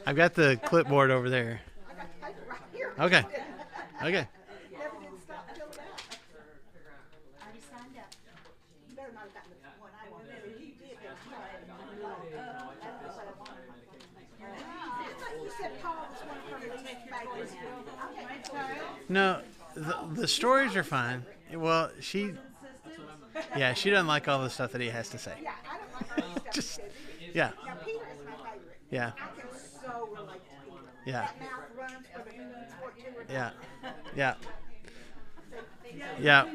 I've got the clipboard over there. Okay. Okay. No, the stories are fine. Well, she doesn't like all the stuff that he has to say. Yeah, I don't like all the stuff. Just, he says. yeah, Now, Peter is my favorite. yeah, I can so relate to Peter. yeah, That mouth runs where the moon's for two or yeah, yeah, yeah.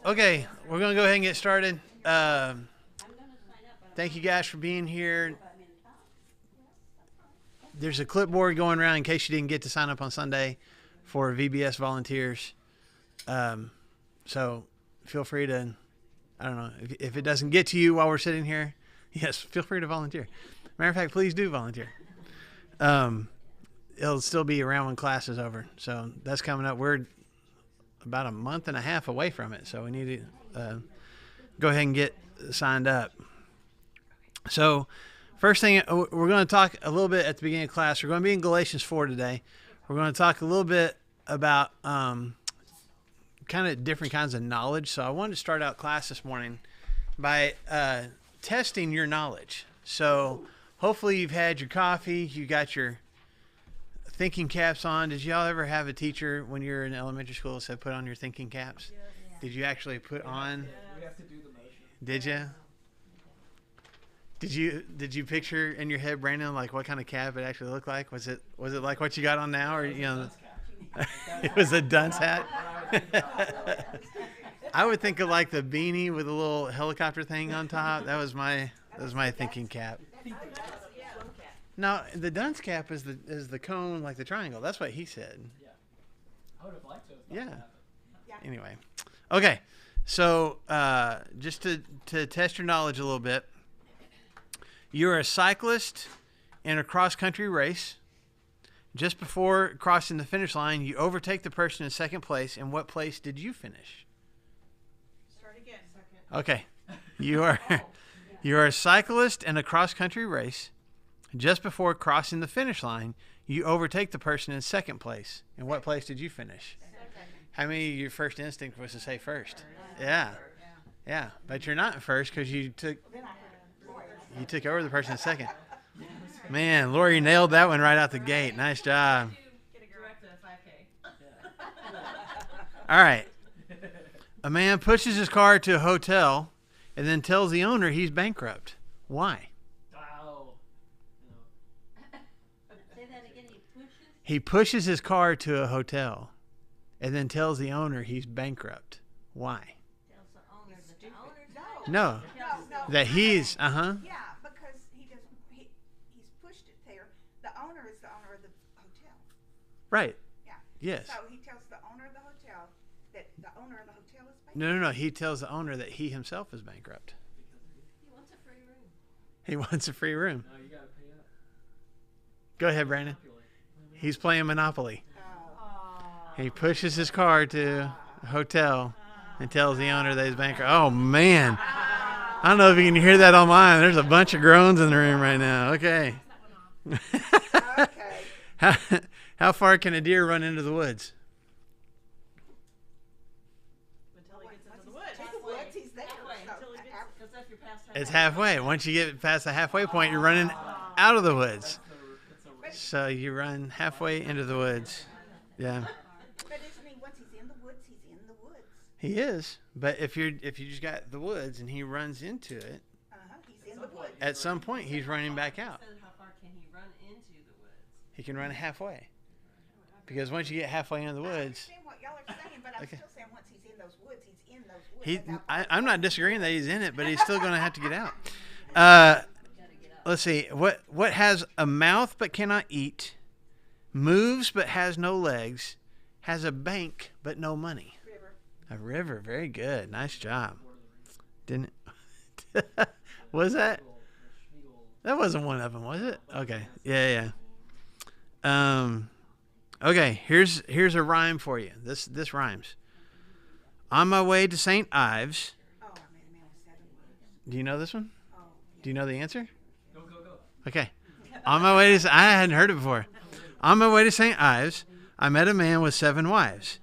Okay, we're going to go ahead and get started. Thank you guys for being here. There's a clipboard going around in case you didn't get to sign up on Sunday for VBS volunteers. So feel free to, I don't know, if it doesn't get to you while we're sitting here, yes, feel free to volunteer. Matter of fact, please do volunteer. It'll still be around when class is over. So that's coming up. We're about a month and a half away from it. So we need to go ahead and get signed up. So first thing, we're going to talk a little bit at the beginning of class. We're going to be in Galatians 4 today. We're going to talk a little bit about kind of different kinds of knowledge. So I wanted to start out class this morning by testing your knowledge. So hopefully you've had your coffee, you got your thinking caps on. Did y'all ever have a teacher when you were in elementary school said put on your thinking caps? Yes. Did you actually put on? We have to do the motion. Did you? Did you picture in your head, Brandon, like what kind of cap it actually looked like? Was it like what you got on now, or it was a dunce hat? I would think of like the beanie with a little helicopter thing on top. That was my thinking cap. No, the dunce cap is the cone, like the triangle. That's what he said. Yeah, I would have liked to. Yeah. Anyway, okay. So just to test your knowledge a little bit. You're a cyclist in a cross-country race. Just before crossing the finish line, you overtake the person in second place. In what place did you finish? Start again. Second. Okay. You are a cyclist in a cross-country race. Just before crossing the finish line, you overtake the person in second place. In what place did you finish? Second. How many of your first instinct was to say first? Yeah. Yeah. But you're not in first because you took over the person in second. Man, Lori nailed that one right out the gate. Nice job. All right. A man pushes his car to a hotel and then tells the owner he's bankrupt. Why? Wow. Say that again. He pushes his car to a hotel and then tells the owner he's bankrupt. Why? Tells the owner that the owner's No. No. That he's, Yeah, because he's pushed it there. The owner is the owner of the hotel. Right. Yeah. Yes. So he tells the owner of the hotel that the owner of the hotel is bankrupt. No. He tells the owner that he himself is bankrupt. He wants a free room. He wants a free room. No, you gotta pay up. Go ahead, Brandon. He's playing Monopoly. Oh. He pushes his car to a hotel and tells the owner that he's bankrupt. Oh, man. I don't know if you can hear that online. There's a bunch of groans in the room right now. Okay. Okay. How far can a deer run into the woods? Until he gets into the woods. Once he's there. Until he gets, because if you're past It's halfway. Once you get past the halfway point, you're running out of the woods. So you run halfway into the woods. Yeah. But isn't he, once he's in the woods, he's in the woods? He is. But if you just got the woods and he runs into it, He's in the woods. at some point he's running back out. said how far can he run into the woods? He can run halfway. Because once you get halfway into the I woods, understand what y'all are saying, but I'm Okay. still saying once he's in those woods, he's in those woods. I'm not disagreeing that he's in it, but he's still going to have to get out. Let's see. What has a mouth but cannot eat, moves but has no legs, has a bank but no money? River. A river. Very good. Nice job. Didn't it? Was that? That wasn't one of them, was it? Okay. Yeah. Okay. Here's a rhyme for you. This rhymes. On my way to St. Ives, Do you know this one? Oh, Do you know the answer? Go, go, go. Okay. On my way to, I hadn't heard it before. On my way to St. Ives, I met a man with 7 wives.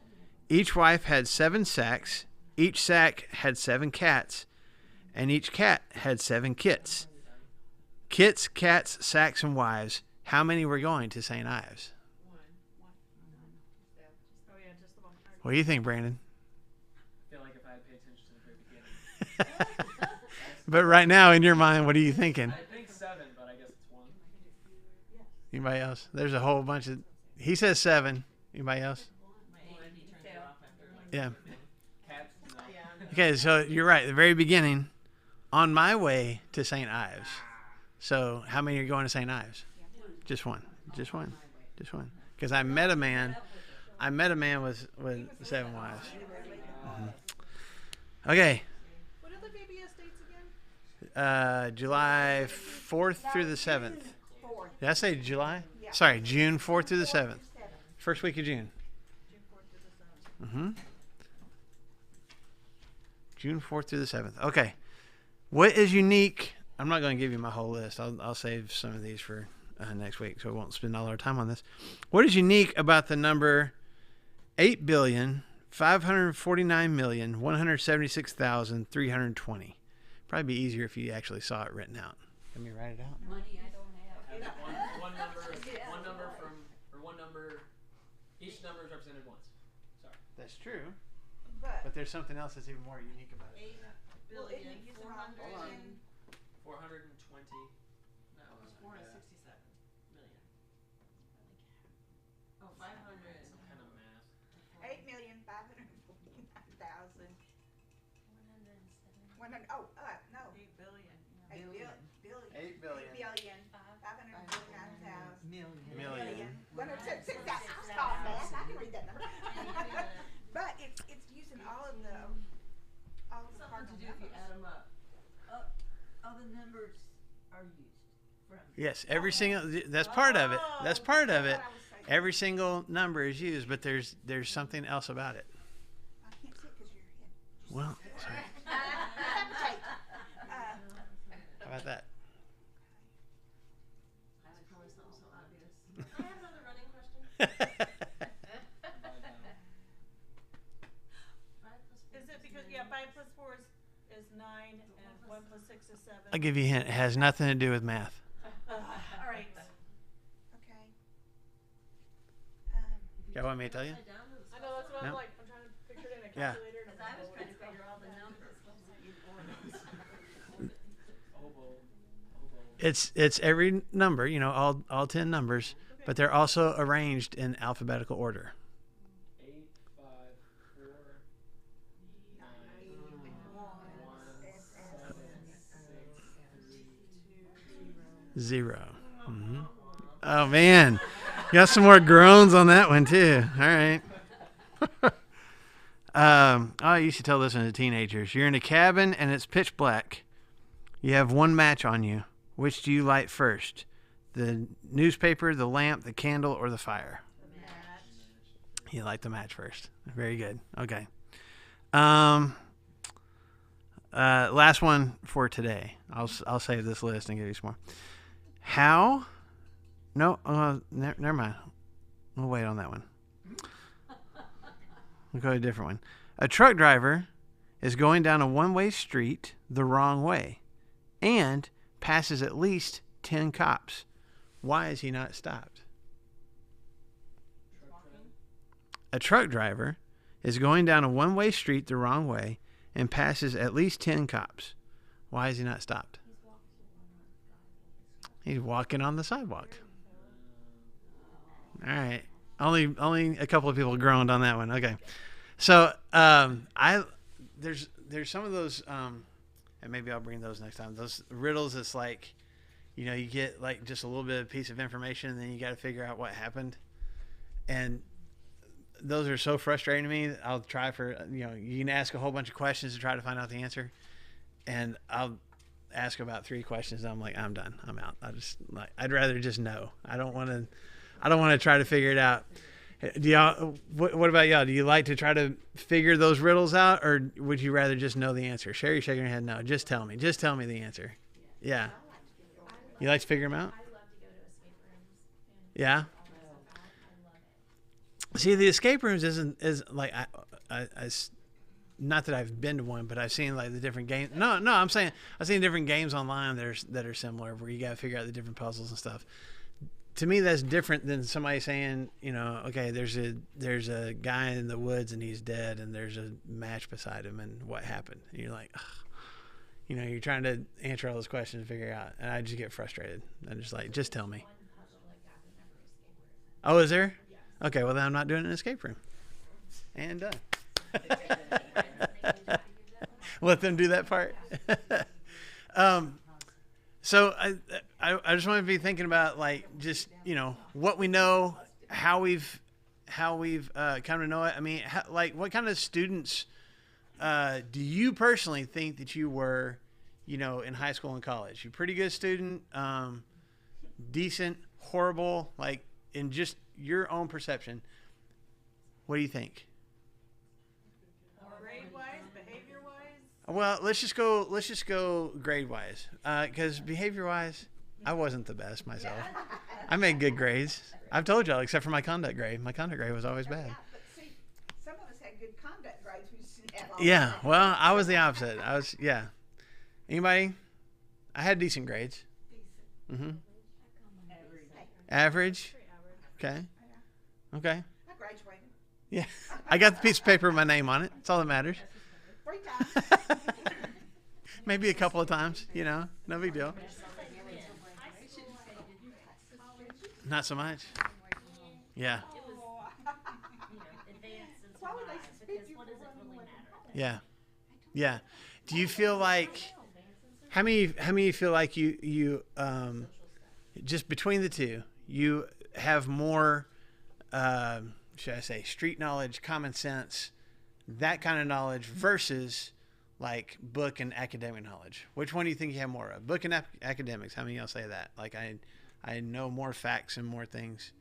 Each wife had 7 sacks. Each sack had 7 cats. And each cat had 7 kits. Kits, cats, sacks, and wives. How many were going to St. Ives? Oh yeah, just the one. What do you think, Brandon? I feel like if I had paid attention to the very beginning. But right now, in your mind, what are you thinking? I think 7, but I guess it's 1. Anybody else? There's a whole bunch of... He says 7. Anybody else? My ADD turns it off after like. Yeah. Cats? No. Yeah. Okay, so you're right. The very beginning, on my way to St. Ives. So how many are going to St. Ives? Just one. Just one. Just one. Because I met a man with 7 wives. Okay. What are the VBS dates again? July 4th through the 7th. 4th. Did I say July? Yeah. Sorry, June 4th through the 7th. 7th. First week of June. June 4th to the 7th. June 4th through the 7th. Okay. What is unique? I'm not going to give you my whole list. I'll save some of these for next week, so we won't spend all our time on this. What is unique about the number 8,549,176,320? Probably be easier if you actually saw it written out. Let me write it out. Money I don't have. Have one number from, or one number, each number is represented once. Sorry. That's true, But, but there's something else that's even more unique about it. 8 well, isn't billion it using 400 all and 420. no, it was 467 million. Oh, 500. Some kind of math. 8,549,000. 100. Oh, no. 8 billion. 8 billion. 8 billion. 549,000. Million. 176,000. Stop math. I can read that number. But it's using all of the Something to cardinal do if you numbers. add them up. All the numbers are used from. Yes, every single. That's part of it. That's part of it. That's what I was saying. Every single number is used, but there's something else about it. I can't see it because you're here. Well, sorry. How about that? That's probably something so obvious. I have another running question. 5 plus 4 Is it because, 9. 5 plus 4 is 9 and 1 plus 6 is 7? I'll give you a hint. It has nothing to do with math. All right. Okay. Y'all want me to tell you? Upside down to the I know, that's what No. I'm like, I'm trying to picture it in a Yeah. calculator. Because I was trying to figure all the numbers. Oboe. It's every number, all 10 numbers, but they're also arranged in alphabetical order. 8, 5, 4, 9, 1, 7, 6, 3. 0. Oh man, got some more groans on that one too. All right. I used to tell this one to teenagers. You're in a cabin and it's pitch black. You have one match on you. Which do you light first? The newspaper, the lamp, the candle, or the fire? You light the match first. Very good. Okay. Last one for today. I'll save this list and give you some more. How? No, never mind. We'll wait on that one. We'll go to a different one. A truck driver is going down a one-way street the wrong way and passes at least 10 cops. Why is he not stopped? A truck driver is going down a one-way street the wrong way and passes at least 10 cops. Why is he not stopped? He's walking on the sidewalk. All right. Only a couple of people groaned on that one. Okay. So there's some of those and maybe I'll bring those next time. Those riddles, it's like, you get like just a little bit of piece of information and then you got to figure out what happened. And those are so frustrating to me that I'll try you can ask a whole bunch of questions to try to find out the answer. And I'll ask about 3 questions and I'm like, I'm done. I'm out. I'd rather just know. I don't want to try to figure it out. Do y'all? What about y'all? Do you like to try to figure those riddles out, or would you rather just know the answer? Sherry shaking her head. No, just tell me. Just tell me the answer. Yeah. You like to figure them out? I love to go to escape rooms. And Yeah. figure all that stuff out. I love it. See, the escape rooms is like not that I've been to one, but I've seen like the different games. No, I'm saying I've seen different games online that are similar, where you got to figure out the different puzzles and stuff. To me, that's different than somebody saying, okay, there's a guy in the woods and he's dead, and there's a match beside him, and what happened? And you're like, ugh. You're trying to answer all those questions and figure it out, and I just get frustrated. I'm just like, just tell me. One puzzle like that in every escape room. Oh, is there? Yes. Okay, well then I'm not doing an escape room. And done. Let them do that part. So I just want to be thinking about like just what we know, how we've come to know it. I mean, what kind of students do you personally think that you were, in high school and college? You pretty good student, decent, horrible, like in just your own perception. What do you think? Grade-wise, behavior-wise? Well, let's just go grade-wise, because behavior-wise, I wasn't the best myself. I made good grades. I've told y'all, except for my conduct grade. My conduct grade was always bad. Yeah, but see, some of us had good conduct grades. We just didn't have all Yeah, that. well, I was the opposite. Anybody? I had decent grades. Mm-hmm. Average. Okay. Okay. I graduated Yeah. I got the piece of paper with my name on it. That's all that matters. 3 times. Maybe a couple of times, no big deal. Not so much. Yeah. Why would they suspend you What for does it running really late? matter? Yeah. Yeah. Do you feel like how many feel like you just between the two, you have more should I say street knowledge, common sense, that kind of knowledge versus like book and academic knowledge? Which one do you think you have more of? Book and academics. How many of y'all say that? Like I know more facts and more things.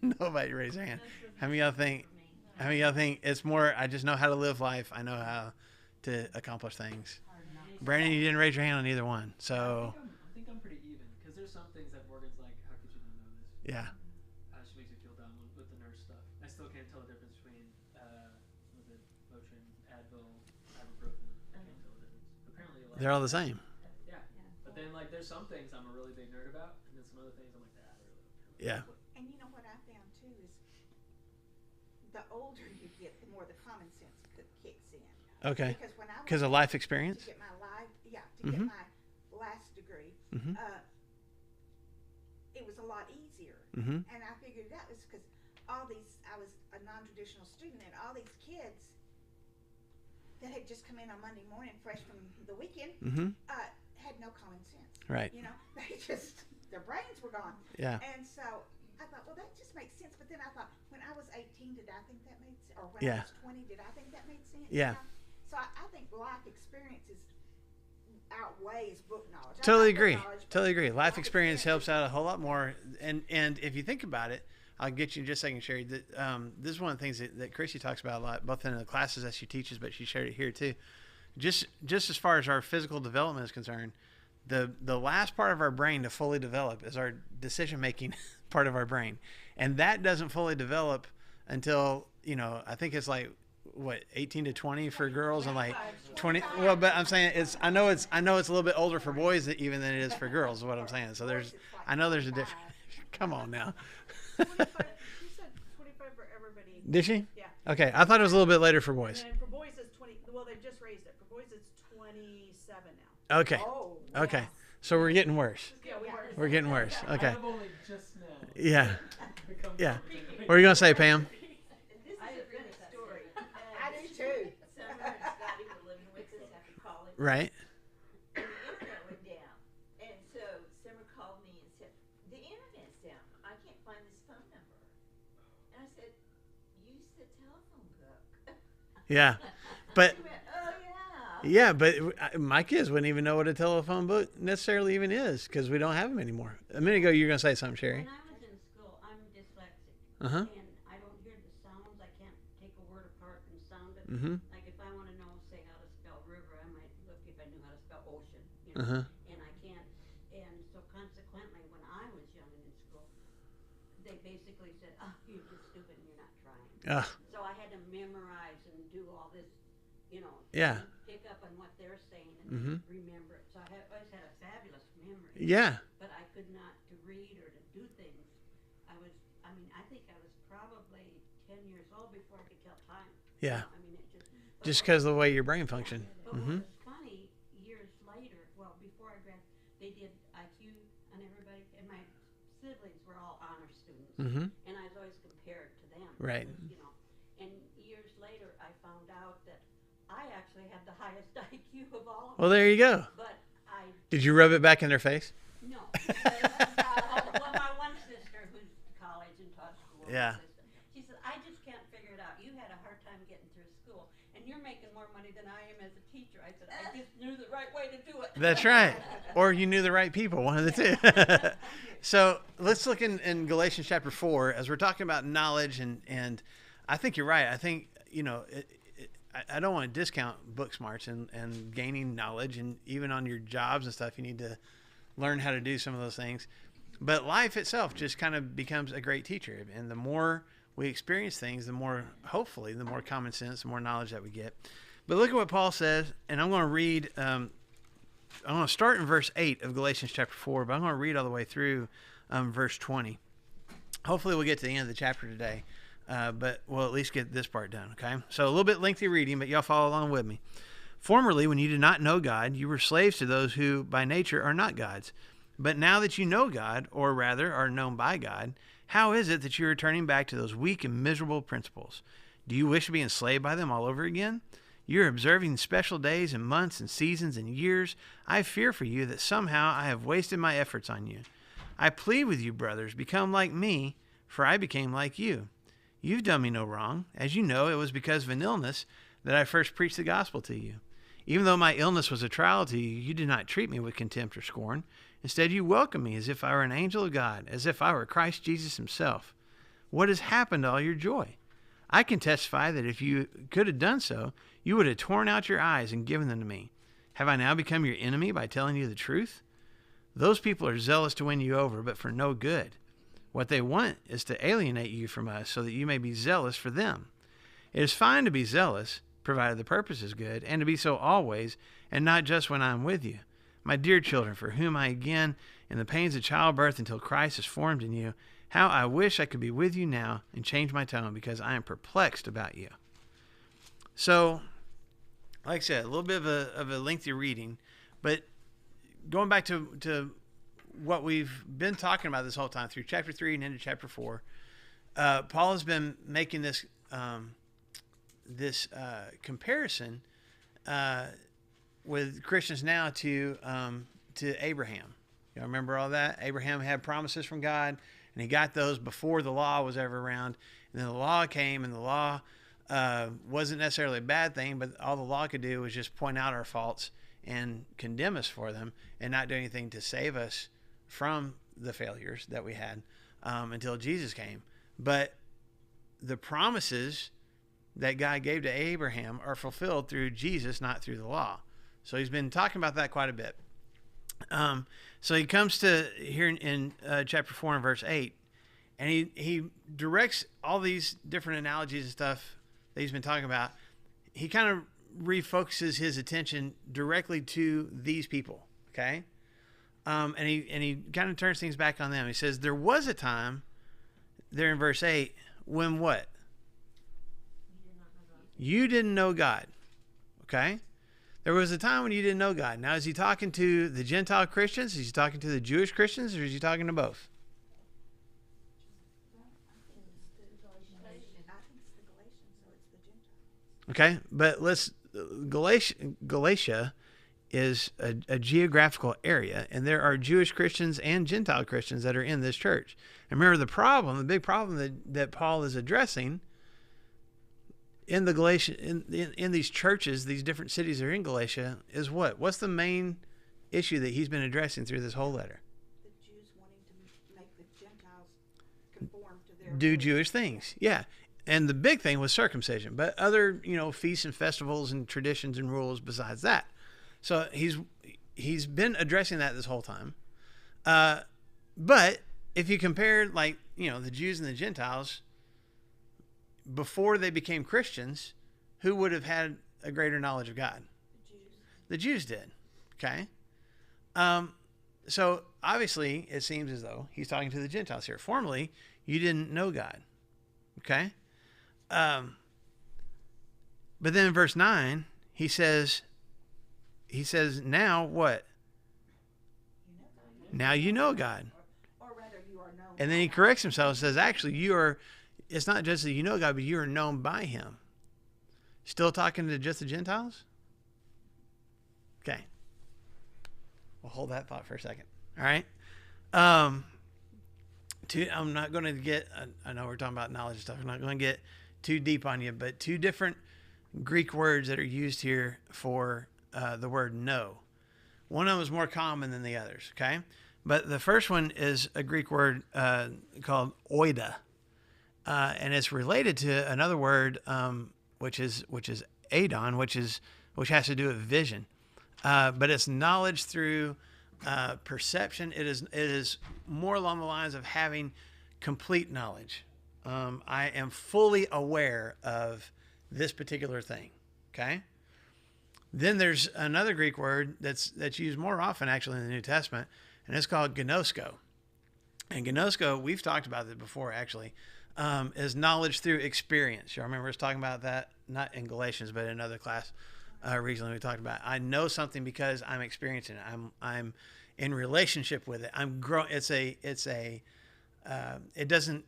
Nobody raise their hand. How many of y'all think it's more I just know how to live life. I know how to accomplish things. Brandon, you didn't raise your hand on either one. So I think I'm pretty even, because there's some things that Morgan's like, how could you not know this? yeah. She makes me feel dumb with the nurse stuff. I still can't tell the difference between was it Motrin, Advil, ibuprofen. I can't tell the difference. Apparently, a lot. They're all the same. Yeah. But then like there's some things I'm a really big nerd about, and then some other things I'm like, I really don't care. Yeah. And you know what I found too is the older you get, the more the common sense kicks in. Okay. Because when I was Because of life experience. to get my Mhm. my last degree, Mhm. it was a lot easier. Mhm. And I figured that was because I was a non-traditional student, and all these kids that had just come in on Monday morning, fresh from the weekend, Mhm. had no common sense. Right. They just, their brains were gone. Yeah. And so I thought, well, that just makes sense. But then I thought, when I was 18, did I think that made sense? Or when Yeah. I was 20, did I think that made sense? Yeah. So I think life experiences outweighs book knowledge. I Totally like book agree. knowledge, but Totally agree. Life experience helps out a whole lot more. And if you think about it, I'll get you in just a second, Sherry. This is one of the things that Chrissy talks about a lot, both in the classes that she teaches, but she shared it here too. Just as far as our physical development is concerned, the last part of our brain to fully develop is our decision-making part of our brain. And that doesn't fully develop until, I think it's like, 18 to 20 for girls and like 20. Well, but I'm saying I know it's a little bit older for boys even than it is for girls is what I'm saying. So I know there's a difference. Come on now. 25, she said 25 for everybody. Did she? Yeah. Okay. I thought it was a little bit later for boys. And then for boys it's 20, well they've just raised it. For boys it's 27 now. Okay. Oh, Okay. yes. So we're getting worse. Yeah, we were. We're getting worse. Okay. I've only just now. Yeah. become Yeah. something. What are you going to say, Pam? This is a funny story. I do too. Summer and Scotty were living with us after college. Right. And the internet went down. And so Summer called me and said, the internet's down. I can't find this phone number. And I said, use the telephone book. Yeah. But She went, oh yeah. yeah, but my kids wouldn't even know what a telephone book necessarily even is because we don't have them anymore. A minute ago, you were going to say something, Sherry. When I was in school, I'm dyslexic, Uh huh. and I don't hear Mm-hmm. Like if I want to know, say, how to spell river, I might look if I knew how to spell ocean, Uh-huh. and I can't. And so consequently, when I was young and in school, they basically said, "Oh, you're just stupid and you're not trying." So I had to memorize and do all this, Yeah. pick up on what they're saying and Mm-hmm. remember it. So I always had a fabulous memory. Yeah. But I could not to read or to do things. I think I was probably 10 years old before I could tell time. Yeah. It Just because of the way your brain functioned. But Mm-hmm. what was funny, years later, well, before I graduated, they did IQ on everybody, and my siblings were all honor students, Mm-hmm. and I was always compared to them. Right. And years later, I found out that I actually had the highest IQ of all of them. Well, there you go. But Did you rub it back in their face? no. Well, my one sister, who's in college and taught school, Yeah. she said, I just can't figure it out. You had a hard time getting through school, and you're making more money than I am as a teacher. I said, I just knew the right way to do it. That's right. Or you knew the right people, one of the two. So let's look in Galatians chapter 4 as we're talking about knowledge, and I think you're right. I think, I don't want to discount book smarts and gaining knowledge, and even on your jobs and stuff, you need to learn how to do some of those things. But life itself just kind of becomes a great teacher. And the more we experience things, the more, hopefully, the more common sense, the more knowledge that we get. But look at what Paul says, and I'm going to read, I'm going to start in verse 8 of Galatians chapter 4, but I'm going to read all the way through verse 20. Hopefully we'll get to the end of the chapter today, but we'll at least get this part done, okay? So a little bit lengthy reading, but y'all follow along with me. Formerly, when you did not know God, you were slaves to those who by nature are not gods. But now that you know God, or rather are known by God, how is it that you are turning back to those weak and miserable principles? Do you wish to be enslaved by them all over again? You are observing special days and months and seasons and years. I fear for you that somehow I have wasted my efforts on you. I plead with you, brothers, become like me, for I became like you. You've done me no wrong. As you know, it was because of an illness that I first preached the gospel to you. Even though my illness was a trial to you, you did not treat me with contempt or scorn. Instead, you welcomed me as if I were an angel of God, as if I were Christ Jesus himself. What has happened to all your joy? I can testify that if you could have done so, you would have torn out your eyes and given them to me. Have I now become your enemy by telling you the truth? Those people are zealous to win you over, but for no good. What they want is to alienate you from us so that you may be zealous for them. It is fine to be zealous, provided the purpose is good, and to be so always, and not just when I am with you. My dear children, for whom I again, in the pains of childbirth until Christ is formed in you, how I wish I could be with you now and change my tone, because I am perplexed about you. So, like I said, a little bit of a lengthy reading, but going back to what we've been talking about this whole time through chapter 3 and into chapter 4, Paul has been making this comparison with Christians now to Abraham. You know, remember all that? Abraham had promises from God, and he got those before the law was ever around. And then the law came, and the law wasn't necessarily a bad thing, but all the law could do was just point out our faults and condemn us for them, and not do anything to save us from the failures that we had until Jesus came. But the promises that God gave to Abraham are fulfilled through Jesus, not through the law. So he's been talking about that quite a bit. So he comes to here in chapter 4 and verse 8, and he directs all these different analogies and stuff that he's been talking about. He kind of refocuses his attention directly to these people, okay? And he kind of turns things back on them. He says, there was a time, there in verse 8, when what? You didn't know God, okay? There was a time when you didn't know God. Now, is he talking to the Gentile Christians? Is he talking to the Jewish Christians? Or is he talking to both? I think it's the Galatians, so it's the Gentiles. Okay, but Galatia is a geographical area, and there are Jewish Christians and Gentile Christians that are in this church. And remember, the big problem that Paul is addressing in the Galatia, in these churches, these different cities that are in Galatia, is what? What's the main issue that he's been addressing through this whole letter? The Jews wanting to make the Gentiles conform to their Do ways. Jewish things. Yeah. and the big thing was circumcision, but other, feasts and festivals and traditions and rules besides that. So he's been addressing that this whole time. But if you compare, like, the Jews and the Gentiles before they became Christians, who would have had a greater knowledge of God? The Jews did. Okay. So obviously it seems as though he's talking to the Gentiles here. Formerly, you didn't know God. Okay. But then in verse 9, he says, now what? Now you know God. Or rather, you are known. And then he corrects himself and says, actually, it's not just that you know God, but you are known by him. Still talking to just the Gentiles? Okay. We'll hold that thought for a second. All right. I'm not going to get, I know we're talking about knowledge and stuff. I'm not going to get too deep on you, but two different Greek words that are used here for the word know. One of them is more common than the others. Okay. But the first one is a Greek word called oida. And it's related to another word, which is adon, which has to do with vision. But it's knowledge through perception. It is more along the lines of having complete knowledge. I am fully aware of this particular thing. Okay. Then there's another Greek word that's used more often actually in the New Testament, and it's called gnosko. And gnosko, we've talked about it before actually, is knowledge through experience. You remember us talking about that, not in Galatians, but in another class recently we talked about it. I know something because I'm experiencing it. I'm in relationship with it. It doesn't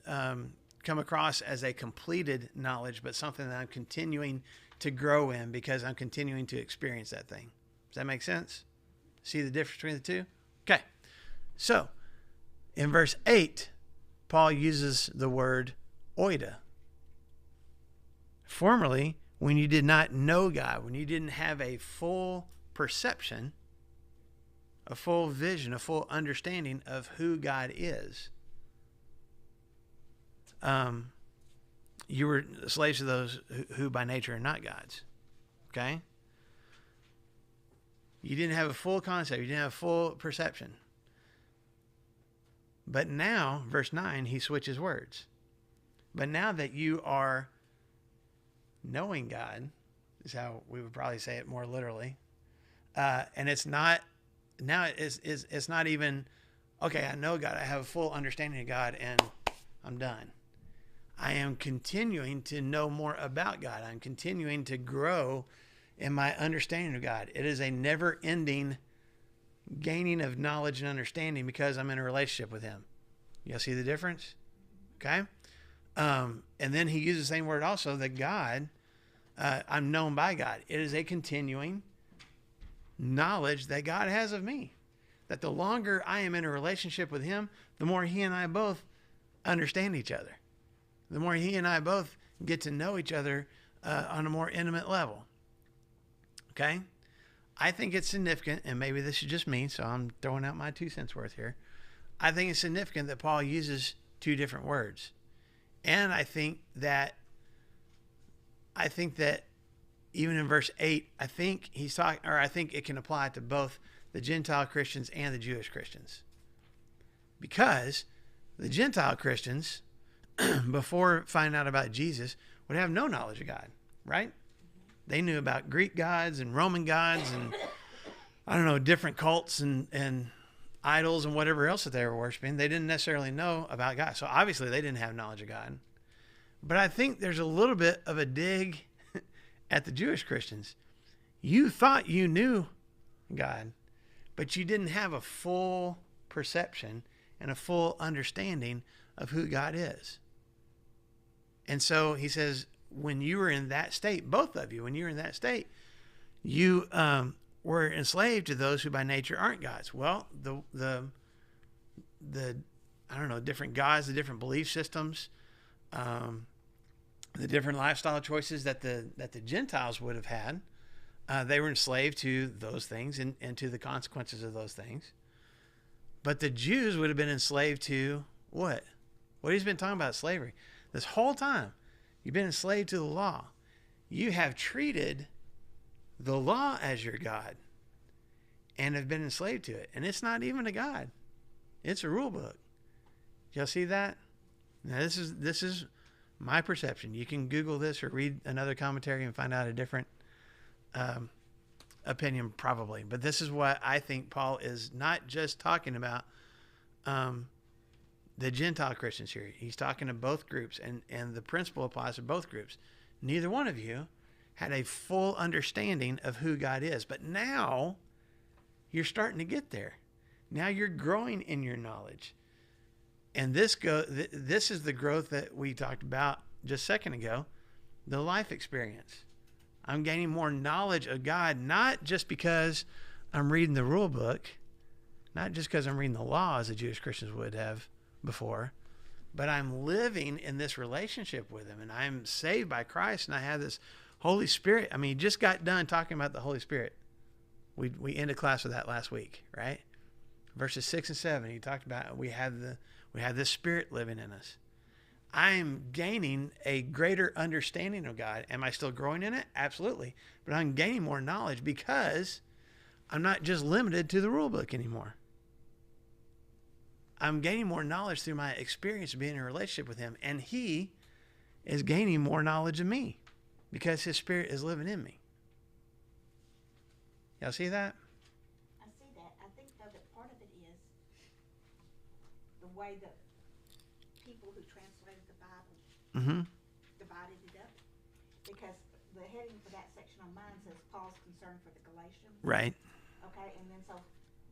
come across as a completed knowledge, but something that I'm continuing to grow in because I'm continuing to experience that thing. Does that make sense? See the difference between the two? Okay. So in verse 8, Paul uses the word oida. Formerly, when you did not know God, when you didn't have a full perception, a full vision, a full understanding of who God is, you were slaves to those who by nature are not God's. Okay? You didn't have a full concept. You didn't have a full perception. But now, verse 9, he switches words. But now that you are knowing God, is how we would probably say it more literally. And it's not, now it's not even, okay, I know God, I have a full understanding of God, and I'm done. I am continuing to know more about God. I'm continuing to grow in my understanding of God. It is a never-ending gaining of knowledge and understanding because I'm in a relationship with him. Y'all see the difference? Okay? And then he uses the same word also, that God, I'm known by God. It is a continuing knowledge that God has of me. That the longer I am in a relationship with him, the more he and I both understand each other. The more he and I both get to know each other on a more intimate level. Okay? I think it's significant, and maybe this is just me, so I'm throwing out my 2 cents worth here. I think it's significant that Paul uses two different words. And I think that even in verse 8, I think it can apply to both the Gentile Christians and the Jewish Christians. Because the Gentile Christians, before finding out about Jesus, would have no knowledge of God, right? They knew about Greek gods and Roman gods and, I don't know, different cults and idols and whatever else that they were worshiping. They didn't necessarily know about God. So obviously they didn't have knowledge of God. But I think there's a little bit of a dig at the Jewish Christians. You thought you knew God, but you didn't have a full perception and a full understanding of who God is. And so he says, when you were in that state, both of you, when you were in that state, you were enslaved to those who by nature aren't gods. Well, the I don't know, different gods, the different belief systems, the different lifestyle choices that the Gentiles would have had, they were enslaved to those things and to the consequences of those things. But the Jews would have been enslaved to what? What he's been talking about, slavery. This whole time, You've been enslaved to the law. You have treated the law as your God and have been enslaved to it. And it's not even a God. It's a rule book. Y'all see that? Now, this is my perception. You can Google this or read another commentary and find out a different opinion probably. But this is what I think Paul is not just talking about the Gentile Christians here. He's talking to both groups, and the principle applies to both groups. Neither one of you had a full understanding of who God is. But now you're starting to get there. Now you're growing in your knowledge. And this is the growth that we talked about just a second ago, the life experience. I'm gaining more knowledge of God, not just because I'm reading the rule book, not just because I'm reading the law as the Jewish Christians would have before, but I'm living in this relationship with him, and I'm saved by Christ, and I have this Holy Spirit. I mean, you just got done talking about the Holy Spirit. We ended class with that last week, right? Verses 6 and 7, he talked about we have this Spirit living in us. I'm gaining a greater understanding of God. Am I still growing in it? Absolutely. But I'm gaining more knowledge because I'm not just limited to the rule book anymore. I'm gaining more knowledge through my experience of being in a relationship with him. And he is gaining more knowledge of me because his Spirit is living in me. Y'all see that? I see that. I think, though, that part of it is the way that people who translated the Bible divided it up. Because the heading for that section on mine says Paul's concern for the Galatians. Right. Okay, and then so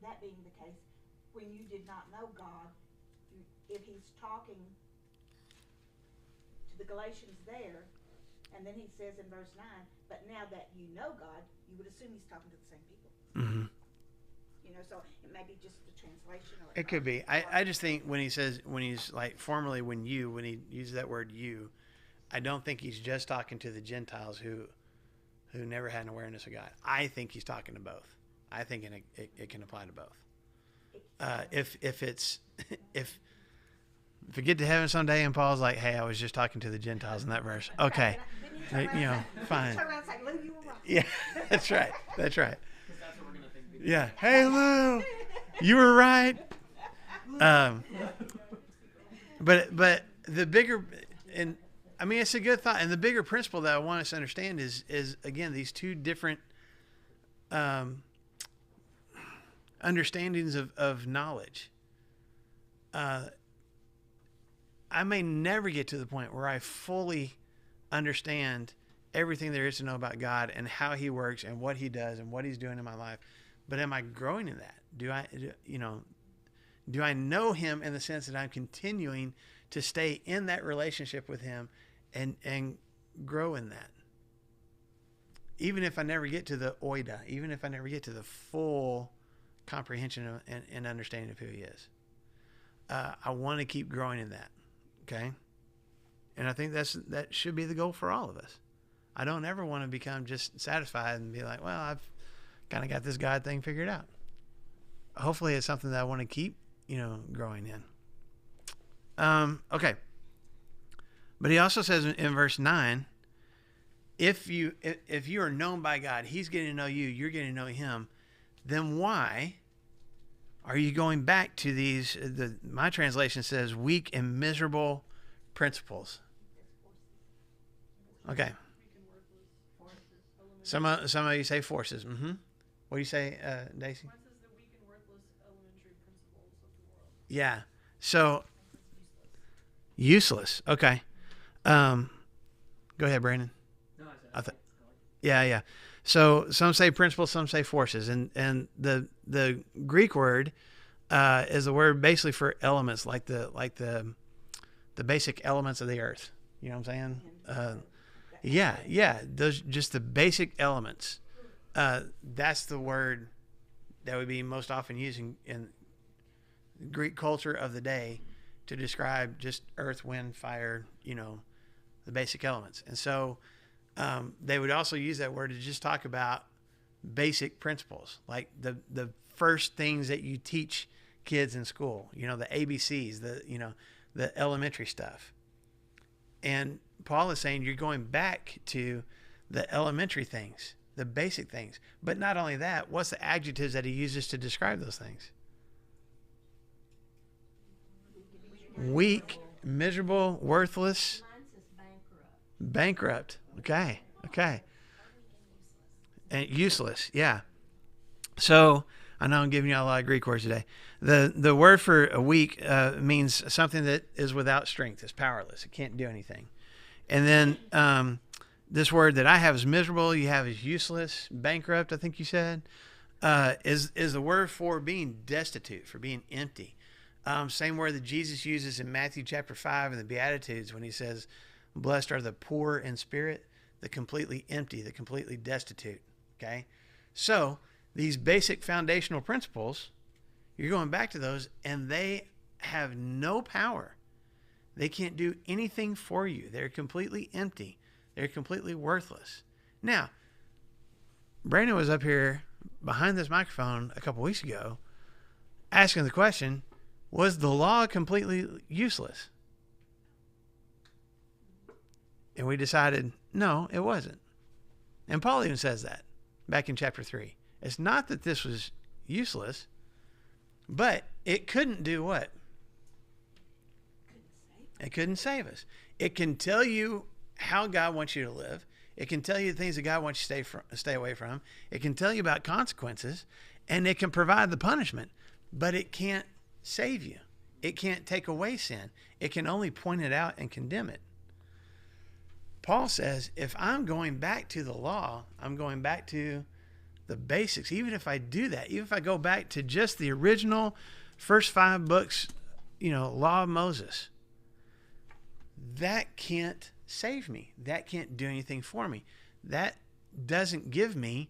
that being the case, when you did not know God, if he's talking to the Galatians there, and then he says in verse 9, but now that you know God, you would assume he's talking to the same people. Mm-hmm. You know, so it may be just the translation. Or It could be. I just think when he's like formerly when he uses that word you, I don't think he's just talking to the Gentiles who never had an awareness of God. I think he's talking to both. I think it can apply to both. If we get to heaven someday and Paul's like, hey, I was just talking to the Gentiles in that verse. Okay. Fine. Turn around and say, Lou, you were right. Yeah, that's right. That's right. Because that's what we're going to think. Yeah. Hey, Lou, you were right. But the bigger, and I mean, it's a good thought. And the bigger principle that I want us to understand is again, these two different understandings of knowledge. I may never get to the point where I fully understand everything there is to know about God and how he works and what he does and what he's doing in my life. But am I growing in that? Do I know him in the sense that I'm continuing to stay in that relationship with him and grow in that? Even if I never get to the oida, even if I never get to the full comprehension and understanding of who he is. I want to keep growing in that. Okay. And I think that should be the goal for all of us. I don't ever want to become just satisfied and be like, well, I've kind of got this God thing figured out. Hopefully it's something that I want to keep, growing in. Okay. But he also says in verse 9, if you are known by God, he's getting to know you, you're getting to know him, then why are you going back to these, my translation says weak and miserable principles? Okay. Some of you say forces. Mm-hmm. What do you say, Daisy? Mine says the weak and worthless elementary principles of the world. Yeah. So useless. Okay. Go ahead, Brandon. No, I thought. Yeah. So some say principles, some say forces, and the Greek word is the word basically for elements, like the basic elements of the earth. You know what I'm saying? Yeah. Those just the basic elements. That's the word that would be most often used in Greek culture of the day to describe just earth, wind, fire. The basic elements, and so. They would also use that word to just talk about basic principles, like the first things that you teach kids in school, the ABCs, the elementary stuff. And Paul is saying you're going back to the elementary things, the basic things. But not only that, what's the adjectives that he uses to describe those things? Weak, miserable, worthless, Mine says bankrupt. bankrupt. Okay. And useless. Yeah. So I know I'm giving you a lot of Greek words today. The word for a weak means something that is without strength. It's powerless. It can't do anything. And then this word that I have is miserable. You have is useless, bankrupt, I think you said, is the word for being destitute, for being empty. Same word that Jesus uses in Matthew chapter 5 in the Beatitudes when he says, blessed are the poor in spirit, the completely empty, the completely destitute. Okay? So these basic foundational principles, you're going back to those, and they have no power. They can't do anything for you. They're completely empty. They're completely worthless. Now, Brandon was up here behind this microphone a couple weeks ago asking the question, was the law completely useless? And we decided, no, it wasn't. And Paul even says that back in chapter 3. It's not that this was useless, but it couldn't do what? It couldn't save us. It can tell you how God wants you to live. It can tell you the things that God wants you to stay away from. It can tell you about consequences, and it can provide the punishment, but it can't save you. It can't take away sin. It can only point it out and condemn it. Paul says, if I'm going back to the law, I'm going back to the basics. Even if I do that, even if I go back to just the original first 5 books, law of Moses, that can't save me. That can't do anything for me. That doesn't give me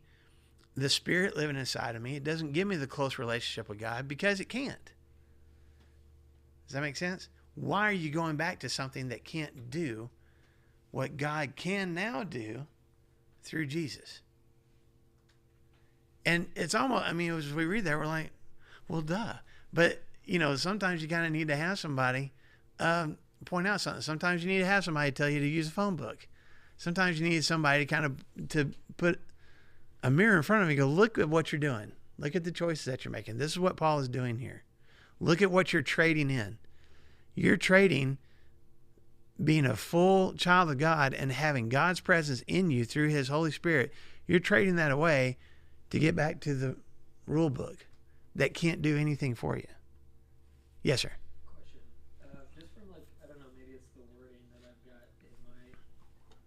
the Spirit living inside of me. It doesn't give me the close relationship with God because it can't. Does that make sense? Why are you going back to something that can't do what God can now do through Jesus? And it's almost, as we read that, we're like, well, duh. But, sometimes you kind of need to have somebody point out something. Sometimes you need to have somebody tell you to use a phone book. Sometimes you need somebody to put a mirror in front of you and go, look at what you're doing. Look at the choices that you're making. This is what Paul is doing here. Look at what you're trading in. You're trading being a full child of God and having God's presence in you through his Holy Spirit. You're trading that away to get back to the rule book that can't do anything for you. Yes, sir. Question. Just from I don't know, maybe it's the wording that I've got in my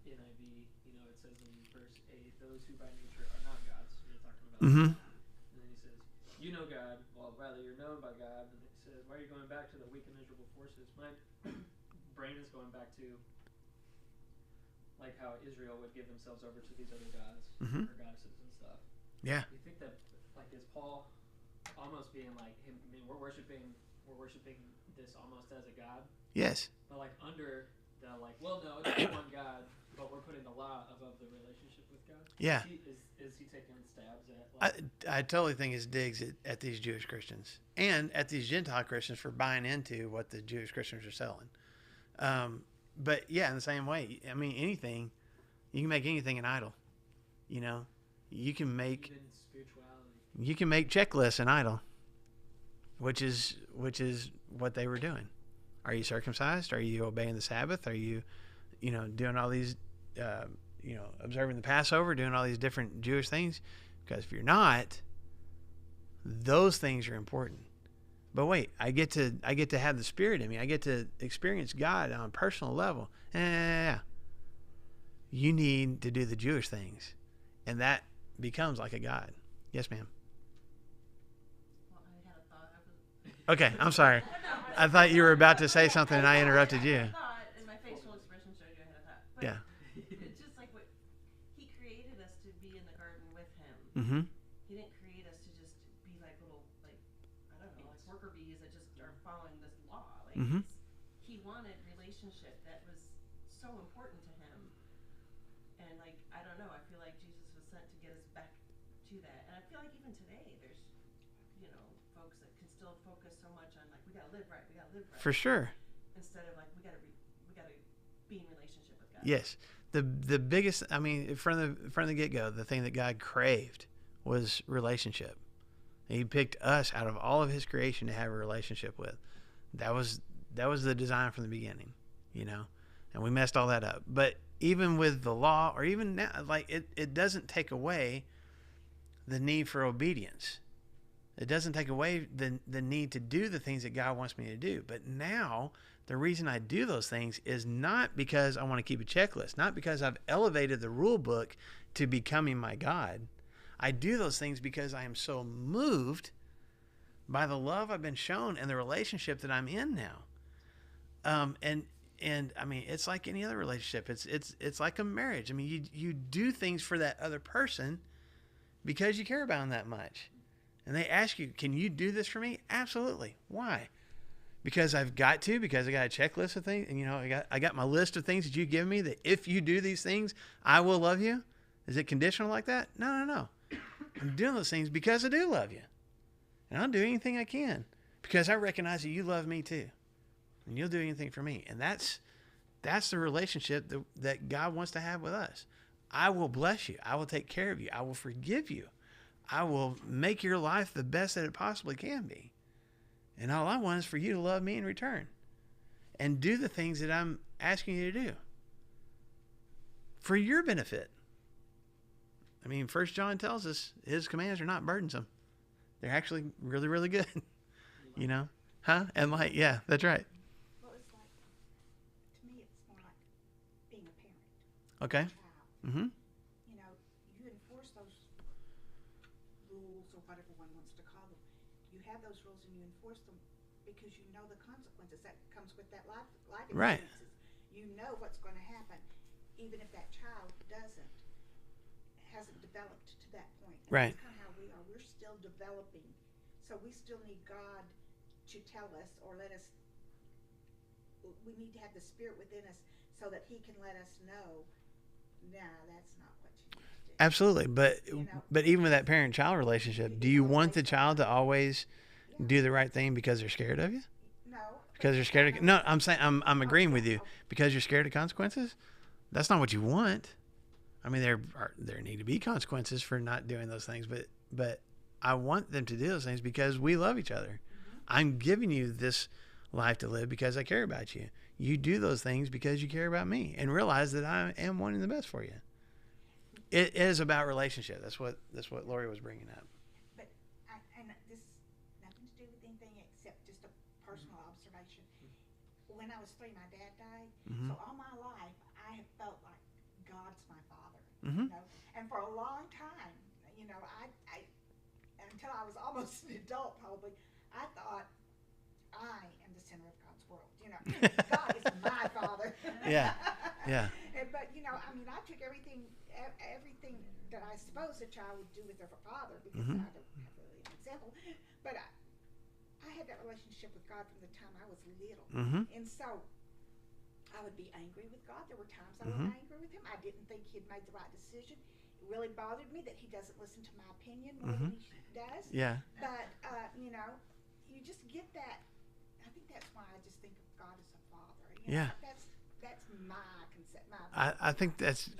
NIV. It says in verse 8, those who by nature are not gods. You're talking about. Mm-hmm. And then he says, you know God. Well, rather, you're known by God. And he says, why are you going back to the weak and miserable forces? My brain is going back to how Israel would give themselves over to these other gods or goddesses and stuff. Yeah. You think that is Paul almost being we're worshiping this almost as a god? Yes. But under the well, no, it's one God, but we're putting the law above the relationship with God. Yeah. Is he taking stabs at? I totally think it's digs at these Jewish Christians and at these Gentile Christians for buying into what the Jewish Christians are selling. But yeah, in the same way, anything, you can make anything an idol. You can make Even spirituality. You can make checklists an idol, which is what they were doing. Are you circumcised? Are you obeying the Sabbath? Are you, doing all these, observing the Passover, doing all these different Jewish things? Because if you're not, those things are important. But wait, I get to have the Spirit in me. I get to experience God on a personal level. You need to do the Jewish things, and that becomes like a God. Yes, ma'am. Well, I had a thought. Okay, I'm sorry. I thought you were about to say something and I interrupted you. I had a thought, and my facial expression showed you I had a thought. But Yeah. it's just like what he created us to be in the garden with him. Mm-hmm. He didn't create us to just be little, I don't know, worker bees that just are following this law. Mhm. He wanted relationship that was so important to him. And I don't know, I feel like Jesus was sent to get us back to that. And I feel like even today there's, folks that can still focus so much on we gotta live right, we gotta live right. For sure. Instead of we gotta be in relationship Yes. The biggest, I mean, from the get-go, the thing that God craved was relationship. He picked us out of all of his creation to have a relationship with. That was the design from the beginning, you know, and we messed all that up. But even with the law, or even now, like it doesn't take away the need for obedience. It doesn't take away the need to do the things that God wants me to do. But now the reason I do those things is not because I want to keep a checklist, not because I've elevated the rule book to becoming my God. I do those things because I am so moved by the love I've been shown and the relationship that I'm in now. And I mean, it's like any other relationship. It's like a marriage. I mean, you do things for that other person because you care about them that much. And they ask you, can you do this for me? Absolutely. Why? Because I've got to, because I got a checklist of things, and you know, I got my list of things that you give me that if you do these things, I will love you. Is it conditional like that? No. I'm doing those things because I do love you. And I'll do anything I can because I recognize that you love me too. And you'll do anything for me. And that's the relationship that God wants to have with us. I will bless you. I will take care of you. I will forgive you. I will make your life the best that it possibly can be. And all I want is for you to love me in return and do the things that I'm asking you to do for your benefit. I mean, 1 John tells us his commands are not burdensome. They're actually really, really good. You know? Huh? And like, yeah, that's right. Well, it's like, to me, it's more like being a parent. Okay. A child. Mm-hmm. You know, you enforce those rules or whatever one wants to call them. You have those rules and you enforce them because you know the consequences that comes with that life Right. experiences. You know what's going to happen, even if that child hasn't developed to that point. And Right. That's kind of how we are. We're still developing, so we still need God to tell us or let us. We need to have the Spirit within us so that He can let us know. Nah, that's not what you need to do. Absolutely. But You know? but even with that parent-child relationship, do you want the child to always Yeah. do the right thing because they're scared of you? No. Because they're scared of, no, I'm saying, I'm agreeing with you. Because you're scared of consequences? That's not what you want. I mean, there need to be consequences for not doing those things, but I want them to do those things because we love each other. Mm-hmm. I'm giving you this life to live because I care about you. You do those things because you care about me and realize that I am wanting the best for you. It is about relationship. That's what Lori was bringing up. But and this nothing to do with anything except just a personal observation. When I was 3, my dad died. Mhm. So all my life, I have felt like God's my father. Mhm. You know, and for a long time, you know, I until I was almost an adult, probably, I thought I am the center of God's world. You know, God is my father. Yeah. Yeah. But you know, I mean, I took everything that I suppose a child would do with their father because Mhm. I don't have really an example. But I had that relationship with God from the time I was little, Mhm. and so I would be angry with God. There were times I Mhm. was angry with Him. I didn't think He'd made the right decision. It really bothered me that He doesn't listen to my opinion more than He does. Yeah. But you know, you just get that. I think that's why I just think of God as a father. You know, Yeah. That's my concept.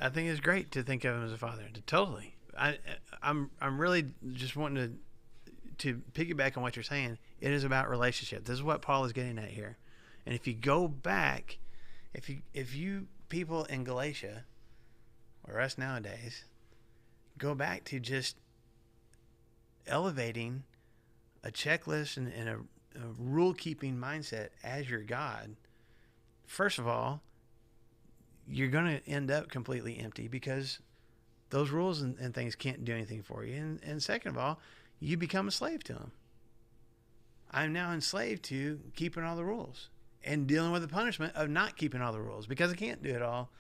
I think it's great to think of him as a father. Totally. I'm really just wanting to piggyback on what you're saying. It is about relationship. This is what Paul is getting at here. And if you go back, if you people in Galatia or us nowadays go back to just elevating a checklist and a rule keeping mindset as your God, first of all, you're going to end up completely empty because those rules and things can't do anything for you. And second of all, you become a slave to them. I'm now enslaved to keeping all the rules and dealing with the punishment of not keeping all the rules because I can't do it all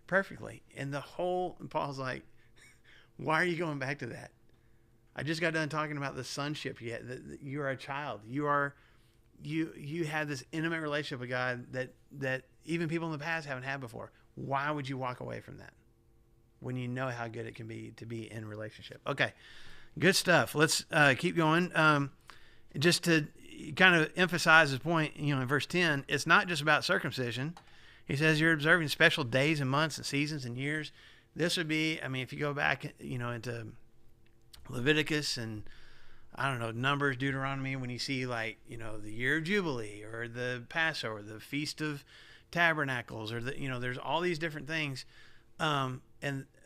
perfectly. And Paul's like, why are you going back to that? I just got done talking about the sonship yet. That you are a child. You have this intimate relationship with God that even people in the past haven't had before. Why would you walk away from that when you know how good it can be to be in relationship? Okay, good stuff. Let's keep going. Just to kind of emphasize this point, in verse 10, it's not just about circumcision. He says you're observing special days and months and seasons and years. This would be, I mean, if you go back, into Leviticus and, I don't know, Numbers, Deuteronomy, when you see the year of Jubilee or the Passover, the Feast of Tabernacles, or there's all these different things. And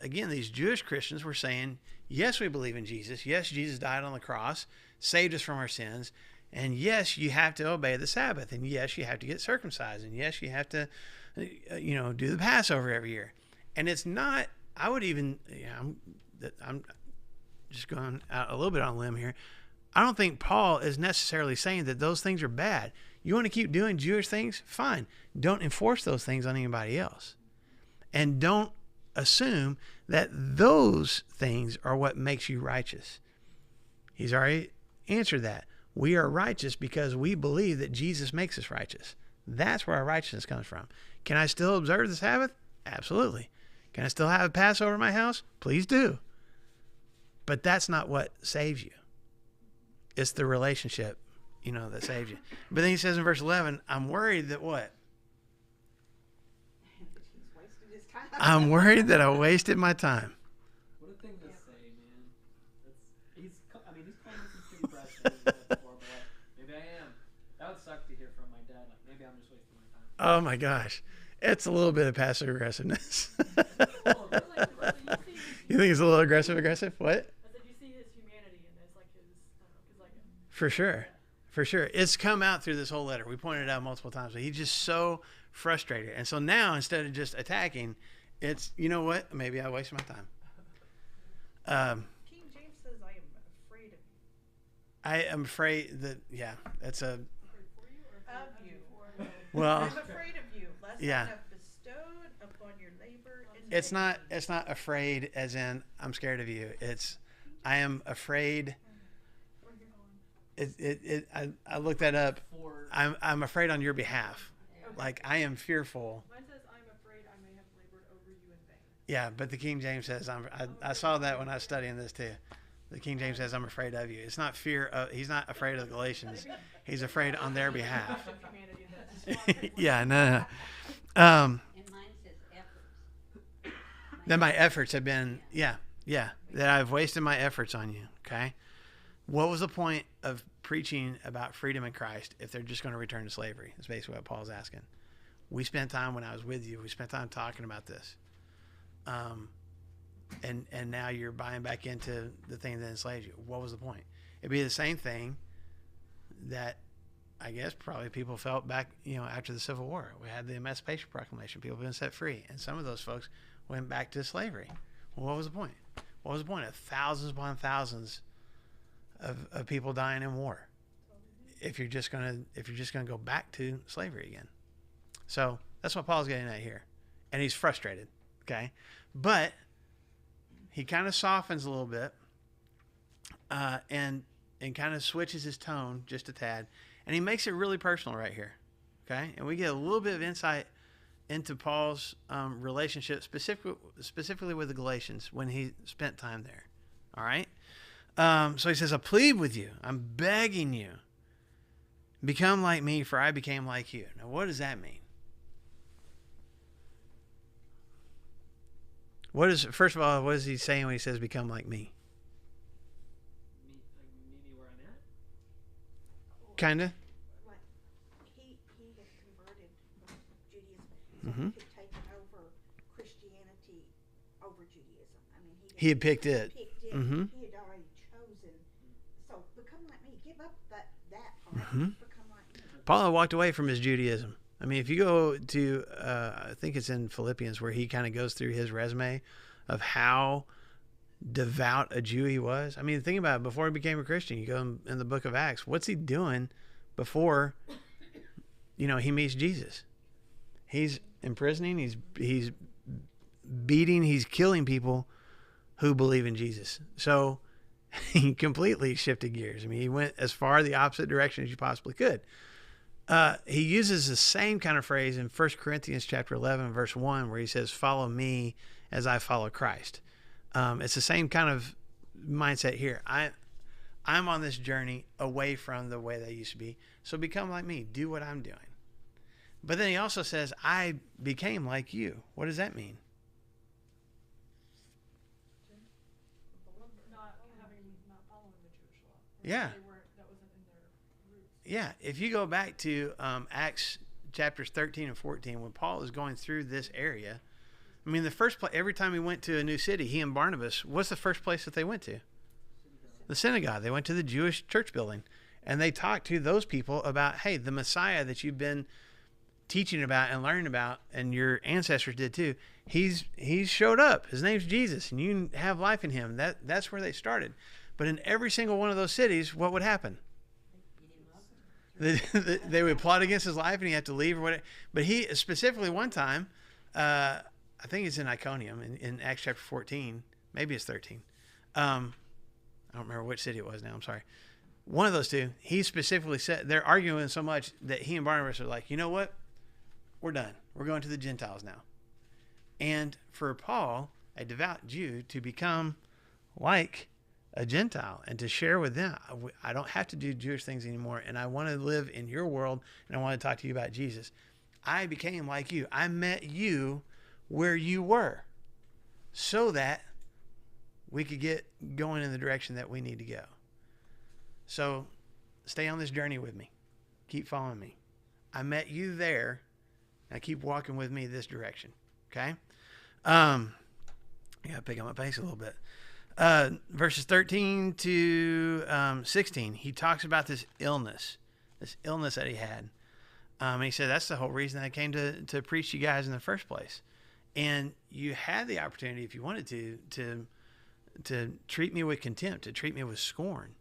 again, these Jewish Christians were saying, yes, we believe in Jesus. Yes, Jesus died on the cross, saved us from our sins. And yes, you have to obey the Sabbath. And yes, you have to get circumcised. And yes, you have to, do the Passover every year. And it's not, I would even, I'm just going out a little bit on a limb here. I don't think Paul is necessarily saying that those things are bad. You want to keep doing Jewish things? Fine. Don't enforce those things on anybody else. And don't assume that those things are what makes you righteous. He's already answered that. We are righteous because we believe that Jesus makes us righteous. That's where our righteousness comes from. Can I still observe the Sabbath? Absolutely. Can I still have a Passover in my house? Please do. But that's not what saves you. It's the relationship, that saves you. But then he says in verse 11, I'm worried that what? He's wasted his time. I'm worried that I wasted my time. What a thing to say, man. He's calling us some pretty brash things before, but maybe I am. That would suck to hear from my dad. Like, maybe I'm just wasting my time. Oh my gosh. It's a little bit of passive aggressiveness. You think it's a little aggressive? What? I said you see his humanity in this, like For sure. It's come out through this whole letter. We pointed it out multiple times. But he's just so frustrated. And so now, instead of just attacking, it's, you know what? Maybe I wasted my time. King James says, I am afraid of you. I am afraid that, that's a... Afraid for you or Of you. Well... I'm afraid of you, lest I have bestowed upon your labor in It's not afraid as in I'm scared of you. It's I am afraid. I looked that up. I'm afraid on your behalf. Like I am fearful. Mine says, I'm afraid I may have labored over you in vain. Yeah, but the King James says I saw that when I was studying this too. The King James says I'm afraid of you. It's not fear. He's not afraid of the Galatians. He's afraid on their behalf. Yeah, no. And mine says efforts. That my efforts have been, that I've wasted my efforts on you, okay? What was the point of preaching about freedom in Christ if they're just going to return to slavery? That's basically what Paul's asking. We spent time when I was with you. We spent time talking about this. And now you're buying back into the thing that enslaves you. What was the point? It'd be the same thing that I guess probably people felt back, after the Civil War. We had the Emancipation Proclamation. People have been set free. And some of those folks went back to slavery. Well, what was the point? What was the point of thousands upon thousands of people dying in war if you're just gonna go back to slavery again? So that's what Paul's getting at here. And he's frustrated. Okay. But he kind of softens a little bit and kind of switches his tone just a tad. And he makes it really personal right here, okay? And we get a little bit of insight into Paul's relationship, specifically with the Galatians when he spent time there, all right? So he says, I plead with you. I'm begging you. Become like me, for I became like you. Now, what does that mean? First of all, what is he saying when he says become like me? Meet me where I'm at? Kind of. Like he had converted from Judaism, so Mhm. he had taken over Christianity over Judaism. I mean, He had picked it. Mhm. He had already chosen. So become like me. Give up that part. Mhm. Become like me. Paul had walked away from his Judaism. I mean, if you go to, I think it's in Philippians where he kind of goes through his resume of how devout a Jew he was. I mean, think about it. Before he became a Christian, you go in the book of Acts. What's he doing before, he meets Jesus? He's imprisoning. He's beating. He's killing people who believe in Jesus. So he completely shifted gears. I mean, he went as far the opposite direction as you possibly could. He uses the same kind of phrase in 1 Corinthians chapter 11, verse 1, where he says, follow me as I follow Christ. It's the same kind of mindset here. I'm on this journey away from the way that I used to be. So become like me. Do what I'm doing. But then he also says, I became like you. What does that mean? Not following the Jewish law. Yeah. That wasn't in their roots. Yeah. If you go back to Acts chapters 13 and 14, when Paul is going through this area, I mean, the first place, every time he went to a new city, he and Barnabas, what's the first place that they went to? The synagogue. They went to the Jewish church building. And they talked to those people about, hey, the Messiah that you've been teaching about and learning about, and your ancestors did too, he's showed up. His name's Jesus, and you have life in him. That's where they started. But in every single one of those cities, what would happen? They would plot against his life, and he had to leave or whatever. But he specifically one time, I think it's in Iconium in Acts chapter 14, maybe it's 13. I don't remember which city it was now. I'm sorry. One of those two, he specifically said, they're arguing so much that he and Barnabas are like, you know what? We're done. We're going to the Gentiles now. And for Paul, a devout Jew, to become like a Gentile and to share with them, I don't have to do Jewish things anymore, and I want to live in your world, and I want to talk to you about Jesus. I became like you. I met you where you were so that we could get going in the direction that we need to go. So stay on this journey with me. Keep following me. I met you there. Now keep walking with me this direction. Okay? I got to pick up my pace a little bit. Verses 13 to 16, he talks about this illness that he had. And he said, that's the whole reason I came to preach to you guys in the first place. And you had the opportunity, if you wanted to treat me with contempt, to treat me with scorn.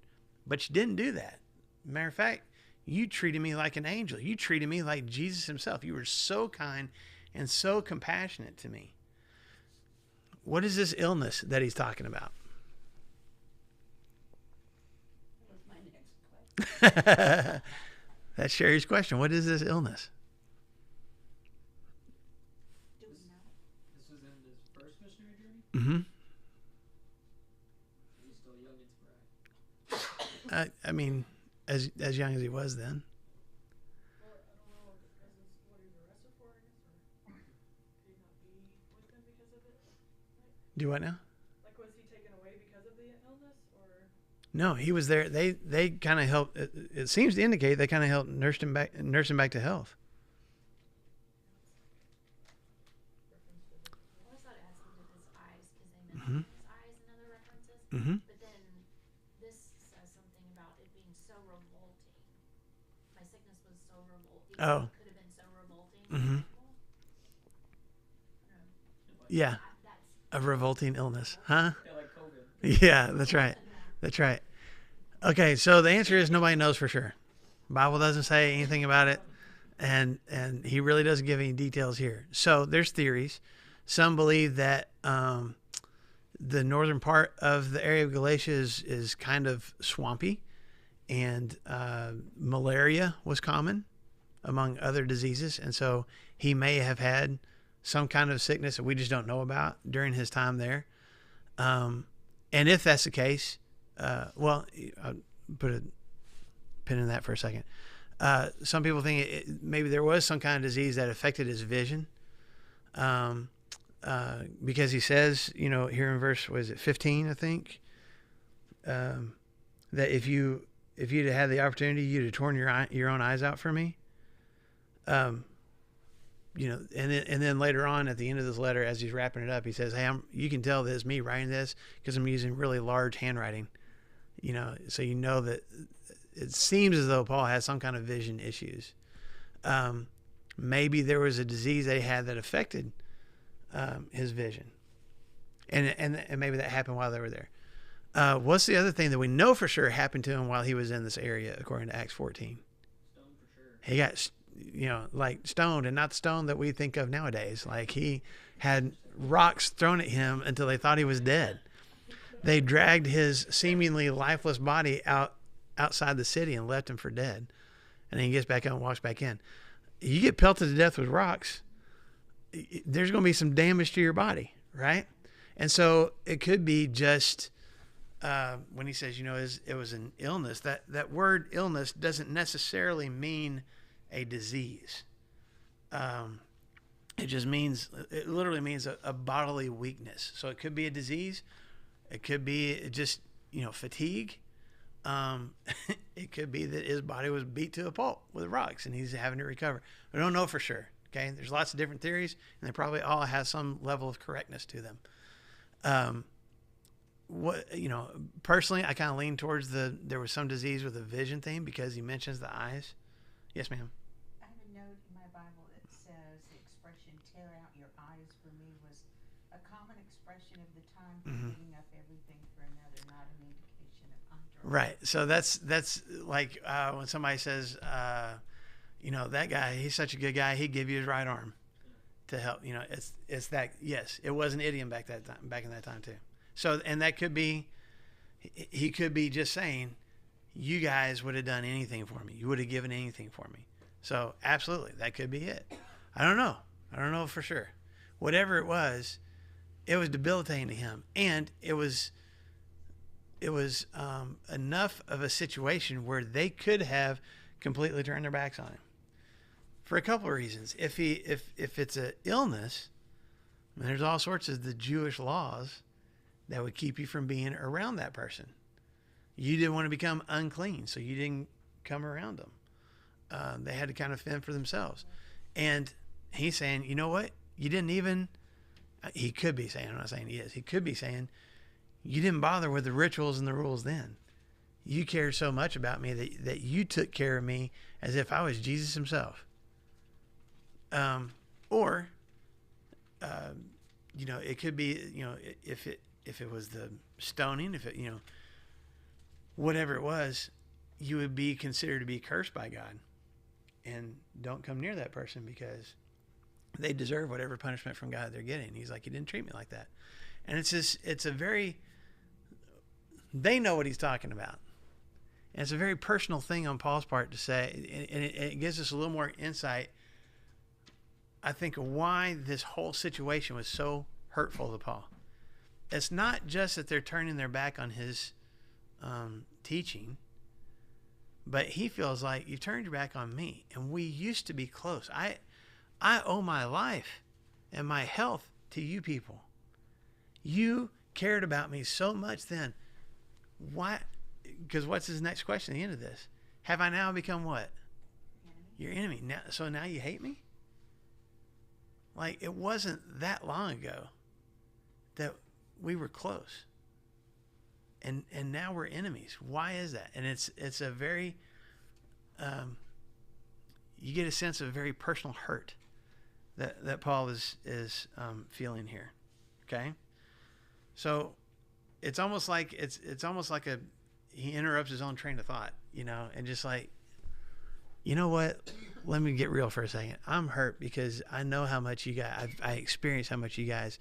But you didn't do that. Matter of fact, you treated me like an angel. You treated me like Jesus himself. You were so kind and so compassionate to me. What is this illness that he's talking about? That was my next question. That's Sherry's question. What is this illness? Do we know? This was in his first missionary journey? Mm-hmm. He's still young and spry. I mean, as young as he was then. Well, I don't know, is this what he was arrested for, I guess, or did he not be with them because of it? Right? Do what now? Like, was he taken away because of the illness, or? No, he was there. They kind of helped. It seems to indicate they kind of helped nurse him back to health. I always thought it had something to do with his eyes because they mentioned his eyes in other references. Mm-hmm. But then this says something about it being so revolting. My sickness was so revolting. Oh. It could have been so revolting. Mhm. Yeah, That's a revolting illness, huh? Yeah, like COVID. Yeah, that's right. That's right. Okay, so the answer is nobody knows for sure. Bible doesn't say anything about it, and he really doesn't give any details here. So there's theories. Some believe that the northern part of the area of Galatia is kind of swampy, and malaria was common among other diseases, and so he may have had some kind of sickness that we just don't know about during his time there. And if that's the case, well, I'll put a pin in that for a second. Some people think maybe there was some kind of disease that affected his vision. Because he says, here in verse, was it 15, I think, that if you'd had the opportunity, you'd have torn your own eyes out for me. And then later on at the end of this letter, as he's wrapping it up, he says, hey, you can tell that it's me writing this because I'm using really large handwriting, so that it seems as though Paul has some kind of vision issues. Maybe there was a disease they had that affected his vision. And maybe that happened while they were there. What's the other thing that we know for sure happened to him while he was in this area, according to Acts 14? Stone for sure. He got, like stoned, and not the stone that we think of nowadays. Like he had rocks thrown at him until they thought he was dead. They dragged his seemingly lifeless body outside the city and left him for dead. And then he gets back up and walks back in. You get pelted to death with rocks, there's going to be some damage to your body, right? And so it could be just when he says, it was an illness, that word illness doesn't necessarily mean a disease. It just means, it literally means a bodily weakness. So it could be a disease. It could be just, fatigue. It could be that his body was beat to a pulp with rocks and he's having to recover. We don't know for sure. Okay. There's lots of different theories and they probably all have some level of correctness to them. Personally, I kind of lean towards there was some disease with a vision thing because he mentions the eyes. Yes, ma'am. I have a note in my Bible that says the expression "tear out your eyes" for me was a common expression of the time for giving up everything for another, not an indication of untrust. Right. So that's like when somebody says, that guy, he's such a good guy, he'd give you his right arm to help. It's that. Yes, it was an idiom back in that time too. So, and that could be, he could be just saying, you guys would have done anything for me. You would have given anything for me. So absolutely, that could be it. I don't know. I don't know for sure. Whatever it was debilitating to him. And it was enough of a situation where they could have completely turned their backs on him for a couple of reasons. If it's an illness, there's all sorts of the Jewish laws that would keep you from being around that person. You didn't want to become unclean, so you didn't come around them. They had to kind of fend for themselves. And he's saying, you know what? You didn't even, he could be saying, I'm not saying he is, he could be saying, you didn't bother with the rituals and the rules then. You cared so much about me that you took care of me as if I was Jesus himself. It could be, if it was the stoning, if it, whatever it was, you would be considered to be cursed by God. And don't come near that person because they deserve whatever punishment from God they're getting. He's like, you didn't treat me like that. And they know what he's talking about. And it's a very personal thing on Paul's part to say, and it gives us a little more insight, I think, of why this whole situation was so hurtful to Paul. It's not just that they're turning their back on his teaching, but he feels like you turned your back on me, and we used to be close. I owe my life and my health to you people. You cared about me so much then. Why? Because what's his next question at the end of this? Have I now become what? Your enemy. Now, so now you hate me? Like, it wasn't that long ago that we were close. And now we're enemies. Why is that? And it's a very, you get a sense of very personal hurt that Paul is feeling here. Okay? So it's almost like he interrupts his own train of thought, and just like, you know what? Let me get real for a second. I'm hurt because I know how much you guys, I experienced how much you guys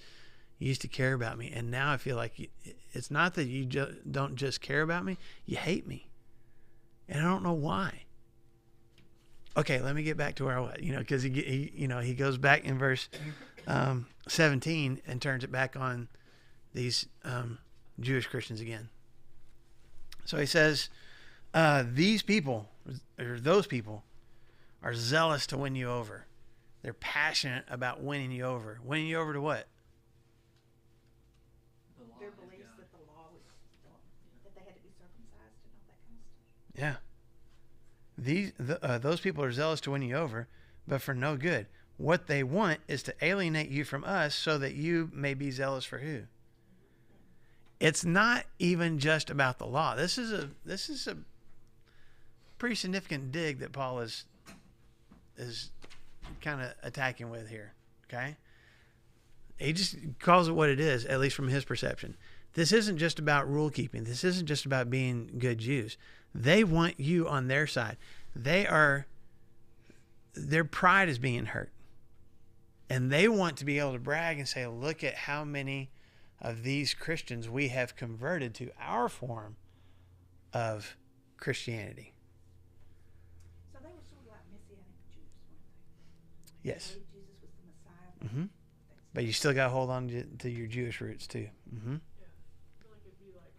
used to care about me. And now I feel like it's not that you don't just care about me, you hate me. And I don't know why. Okay, let me get back to where I was, because he goes back in verse 17 and turns it back on these Jewish Christians again. So he says, these people, or those people, are zealous to win you over. They're passionate about winning you over. Winning you over to what? Their beliefs that the law was, that they had to be circumcised and all that kind of stuff. Yeah. Those people are zealous to win you over, but for no good. What they want is to alienate you from us so that you may be zealous for who? It's not even just about the law. This is a pretty significant dig that Paul is kind of attacking with here. Okay? He just calls it what it is, at least from his perception. This isn't just about rule keeping. This isn't just about being good Jews. They want you on their side. Their pride is being hurt. And they want to be able to brag and say, look at how many of these Christians we have converted to our form of Christianity. So they were sort of like Messianic Jews, weren't they? Yes. They believed Jesus was the Messiah. Mm-hmm. But you still got to hold on to your Jewish roots too. Mm-hmm. Yeah. I feel like it'd be like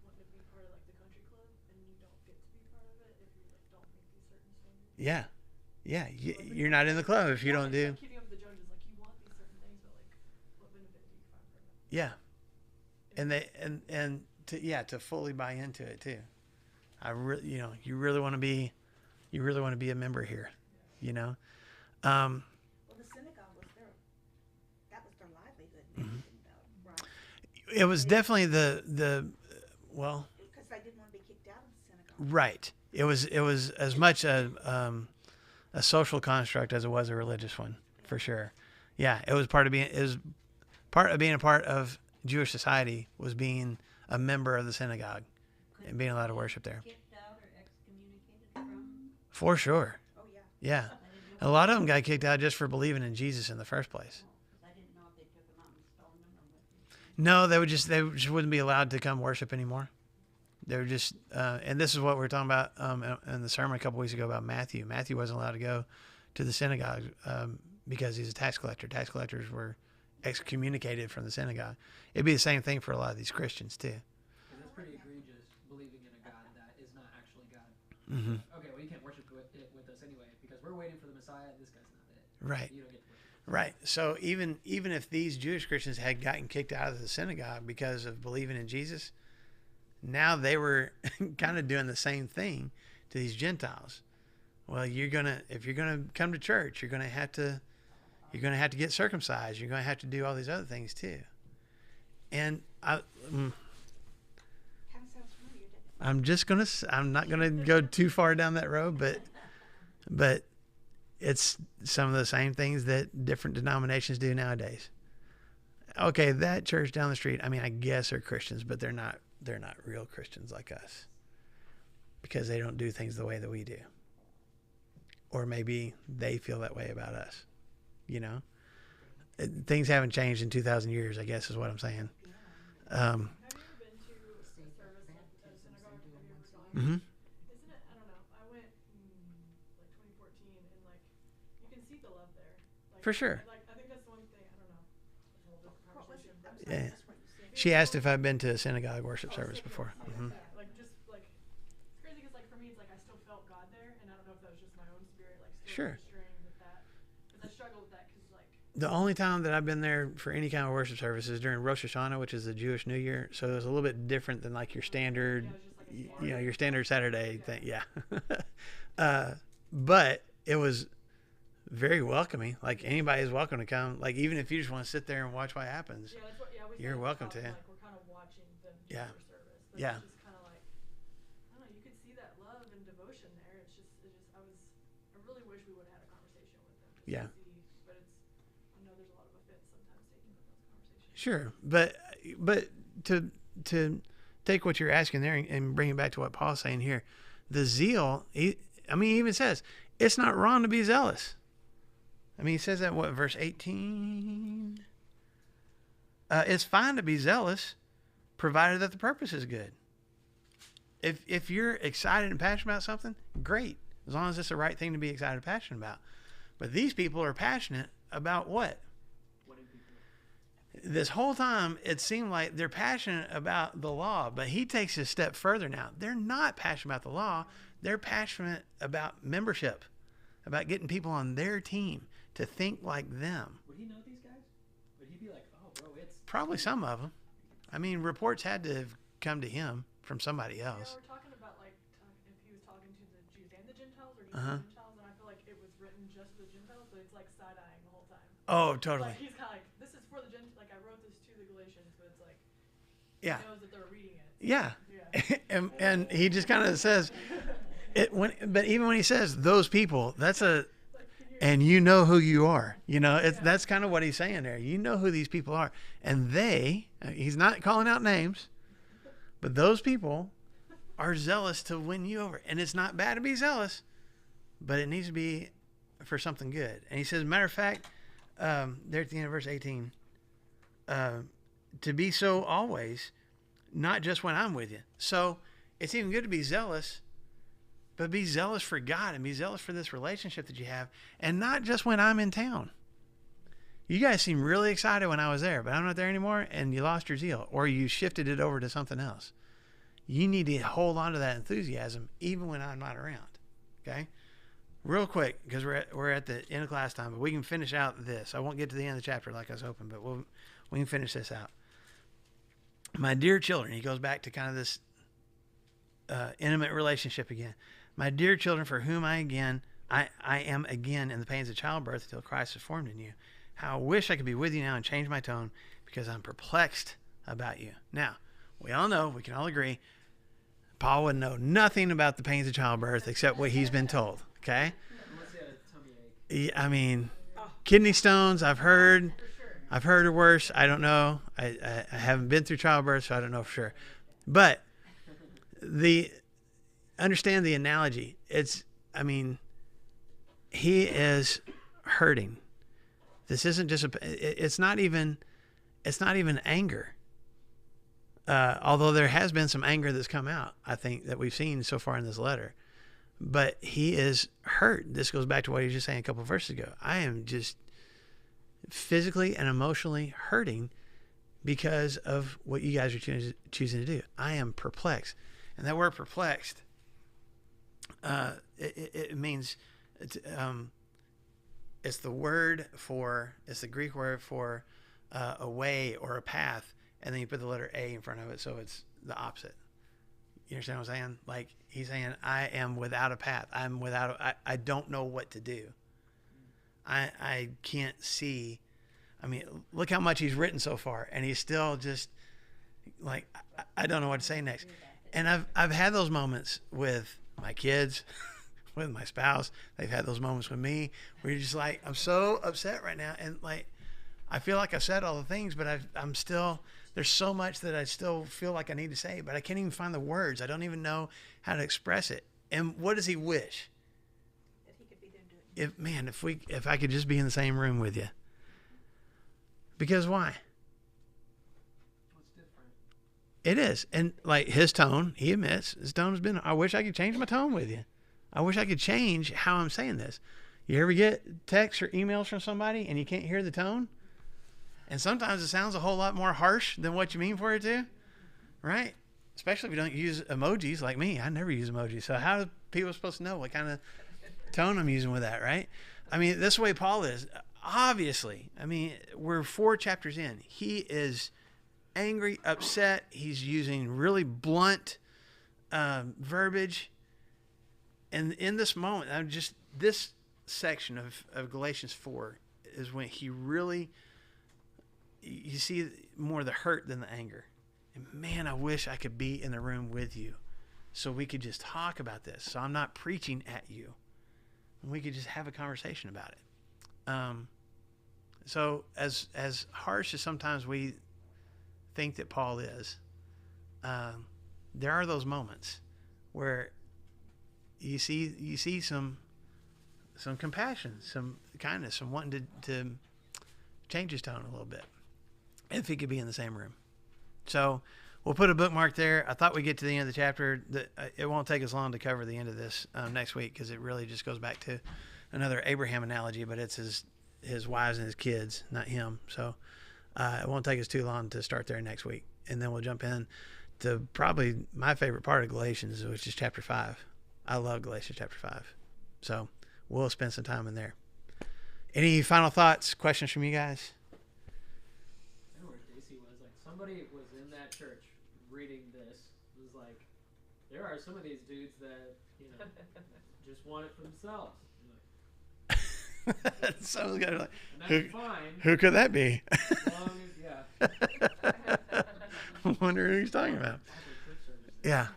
wanting to be part of like the country club and you don't get to be part of it if you like don't meet these certain standards. Yeah. Yeah, you're not in the club if you don't do. Keeping up with the Joneses, like you want these certain things, but like, what benefit do you find from it? Yeah, to fully buy into it too. You really want to be a member here, you know. Well, the synagogue was that was their livelihood, though, right? It was definitely the well, Because they didn't want to be kicked out of the synagogue. right. It was as much a social construct as it was a religious one, for sure. Yeah, it was part of being a part of Jewish society was being a member of the synagogue and being allowed to worship there. Kicked out or excommunicated from? For sure. Oh, yeah. Yeah. A lot of them got kicked out just for believing in Jesus in the first place. I didn't know if they took them out and stoned them or what. No, they just wouldn't be allowed to come worship anymore. They were just, and this is what we were talking about in the sermon a couple weeks ago about Matthew. Matthew wasn't allowed to go to the synagogue because he's a tax collector. Tax collectors were excommunicated from the synagogue. It'd be the same thing for a lot of these Christians too. Because that's pretty egregious, believing in a God that is not actually God. Mm-hmm. Okay, well, you can't worship it with us anyway, because we're waiting for the Messiah, and this guy's not it. Right. You don't get to worship. Right. So even if these Jewish Christians had gotten kicked out of the synagogue because of believing in Jesus, now they were kind of doing the same thing to these Gentiles. Well, if you're gonna come to church, you're gonna have to get circumcised. You're gonna have to do all these other things too. And Kind of sounds familiar, doesn't it? I'm not gonna go too far down that road, but it's some of the same things that different denominations do nowadays. Okay, that church down the street, I mean, I guess they're Christians, but they're not real Christians like us because they don't do things the way that we do. Or maybe they feel that way about us, you know? Things haven't changed in 2,000 years, I guess is what I'm saying. Have you ever been to a service at a synagogue? Have you ever gone? Mm-hmm. Isn't it? I don't know. I went like 2014, and like you can see the love there. Like, For sure. Like I think that's the one thing. I don't know. It's a whole different What was conversation. it? But I'm sorry, Yeah. that's what you said. She asked if I've been to a synagogue worship service before. Mm-hmm. yeah, like just like it's crazy because like for me it's like I still felt God there, and I don't know if that was just my own spirit like still Sure. registering with that because I struggle with that because like The only time that I've been there for any kind of worship service is during Rosh Hashanah, which is the Jewish New Year. So it was a little bit different than like your standard, your standard Saturday thing. Yeah. But it was very welcoming. Like anybody is welcome to come. Like even if you just want to sit there and watch what happens. yeah, that's what we You're said welcome about, to. Like we're kind of watching them do Yeah. their service. But Yeah. It's just kind of like I don't know. You could see that love and devotion there. It's just I really wish we would have had a conversation with them. Just Yeah. To see, but I know there's a lot of offense sometimes taken with those conversations. Sure. But to take what you're asking there and bring it back to what Paul's saying here, the zeal, he even says, it's not wrong to be zealous. I mean, he says that, what, verse 18? It's fine to be zealous, provided that the purpose is good. If you're excited and passionate about something, great, as long as it's the right thing to be excited and passionate about. But these people are passionate about what? This whole time, it seemed like they're passionate about the law, but he takes it a step further now. They're not passionate about the law. They're passionate about membership, about getting people on their team to think like them. Would he know these guys? Would he be like, oh, bro, it's... Probably some of them. I mean, reports had to have come to him from somebody else. Yeah, we're talking about like if he was talking to the Jews and the Gentiles, or just Uh-huh. the Gentiles, and I feel like it was written just for the Gentiles, but it's like side-eyeing the whole time. Oh, totally. Like he's kind of like, this is for the Gentiles. Like I wrote this to the Galatians, but it's like Yeah. he knows that they're reading it. Yeah. Yeah. and he just kind of says but even when he says those people, that's and you know who you are, that's kind of what he's saying there. You know who these people are, and he's not calling out names, but those people are zealous to win you over. And it's not bad to be zealous, but it needs to be for something good. And he says, matter of fact, there at the end of verse 18, to be so always, not just when I'm with you. So it's even good to be zealous, but be zealous for God and be zealous for this relationship that you have, and not just when I'm in town. You guys seem really excited when I was there, but I'm not there anymore, and you lost your zeal, or you shifted it over to something else. You need to hold on to that enthusiasm even when I'm not around, okay? real quick, because we're at the end of class time, but we can finish out this. I won't get to the end of the chapter like I was hoping, but we can finish this out. My dear children, he goes back to kind of this intimate relationship again. My dear children, for whom I am again in the pains of childbirth until Christ is formed in you. How I wish I could be with you now and change my tone because I'm perplexed about you. Now, we all know, we can all agree, Paul would know nothing about the pains of childbirth except what he's been told, okay? Unless he had a tummy ache. I mean, kidney stones, I've heard of worse. I don't know. I haven't been through childbirth, so I don't know for sure. But understand the analogy. He is hurting. This isn't just it's not even anger. Although there has been some anger that's come out, I think, that we've seen so far in this letter. But he is hurt. This goes back to what he was just saying a couple of verses ago. I am just physically and emotionally hurting because of what you guys are choosing to do. I am perplexed. And that word perplexed, it means, it's the Greek word for a way or a path, and then you put the letter A in front of it, so it's the opposite. You understand what I'm saying? Like, he's saying, I am without a path. I don't know what to do. I can't see. I mean, look how much he's written so far, and he's still just like, I don't know what to say next. And I've had those moments with my kids, with my spouse. They've had those moments with me where you're just like, I'm so upset right now, and like, I feel like I've said all the things, but I'm still, there's so much that I still feel like I need to say, but I can't even find the words. I don't even know how to express it. And what does he wish? That he could be there doing it. If I could just be in the same room with you. Because why? What's different? It is. And like his tone, he admits, his tone has been, I wish I could change my tone with you. I wish I could change how I'm saying this. You ever get texts or emails from somebody and you can't hear the tone? And sometimes it sounds a whole lot more harsh than what you mean for it to, right? Especially if you don't use emojis like me. I never use emojis. So how are people supposed to know what kind of tone I'm using with that, right? I mean, this way Paul is. Obviously, I mean, we're 4 chapters in. He is angry, upset. He's using really blunt verbiage. And in this moment, this section of Galatians 4 is when he really, you see more the hurt than the anger. And man, I wish I could be in the room with you so we could just talk about this. So I'm not preaching at you. And we could just have a conversation about it. So as harsh as sometimes we think that Paul is, there are those moments where you see some compassion, some kindness, some wanting to change his tone a little bit, if he could be in the same room. So we'll put a bookmark there. I thought we'd get to the end of the chapter. It won't take us long to cover the end of this next week, because it really just goes back to another Abraham analogy, but it's his wives and his kids, not him. So it won't take us too long to start there next week. And then we'll jump in to probably my favorite part of Galatians, which is chapter 5. I love Galatians chapter 5. So we'll spend some time in there. Any final thoughts, questions from you guys? I know where Daisy was. Like, somebody was in that church reading this. It was like, there are some of these dudes that, just want it for themselves. Someone's got to like, and that's fine. Who could that be? As long as, yeah. I wonder who he's talking about. Yeah.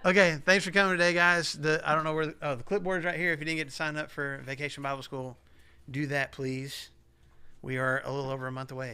Okay, thanks for coming today, guys. I don't know where the clipboard's right here. If you didn't get to sign up for Vacation Bible School, do that, please. We are a little over a month away.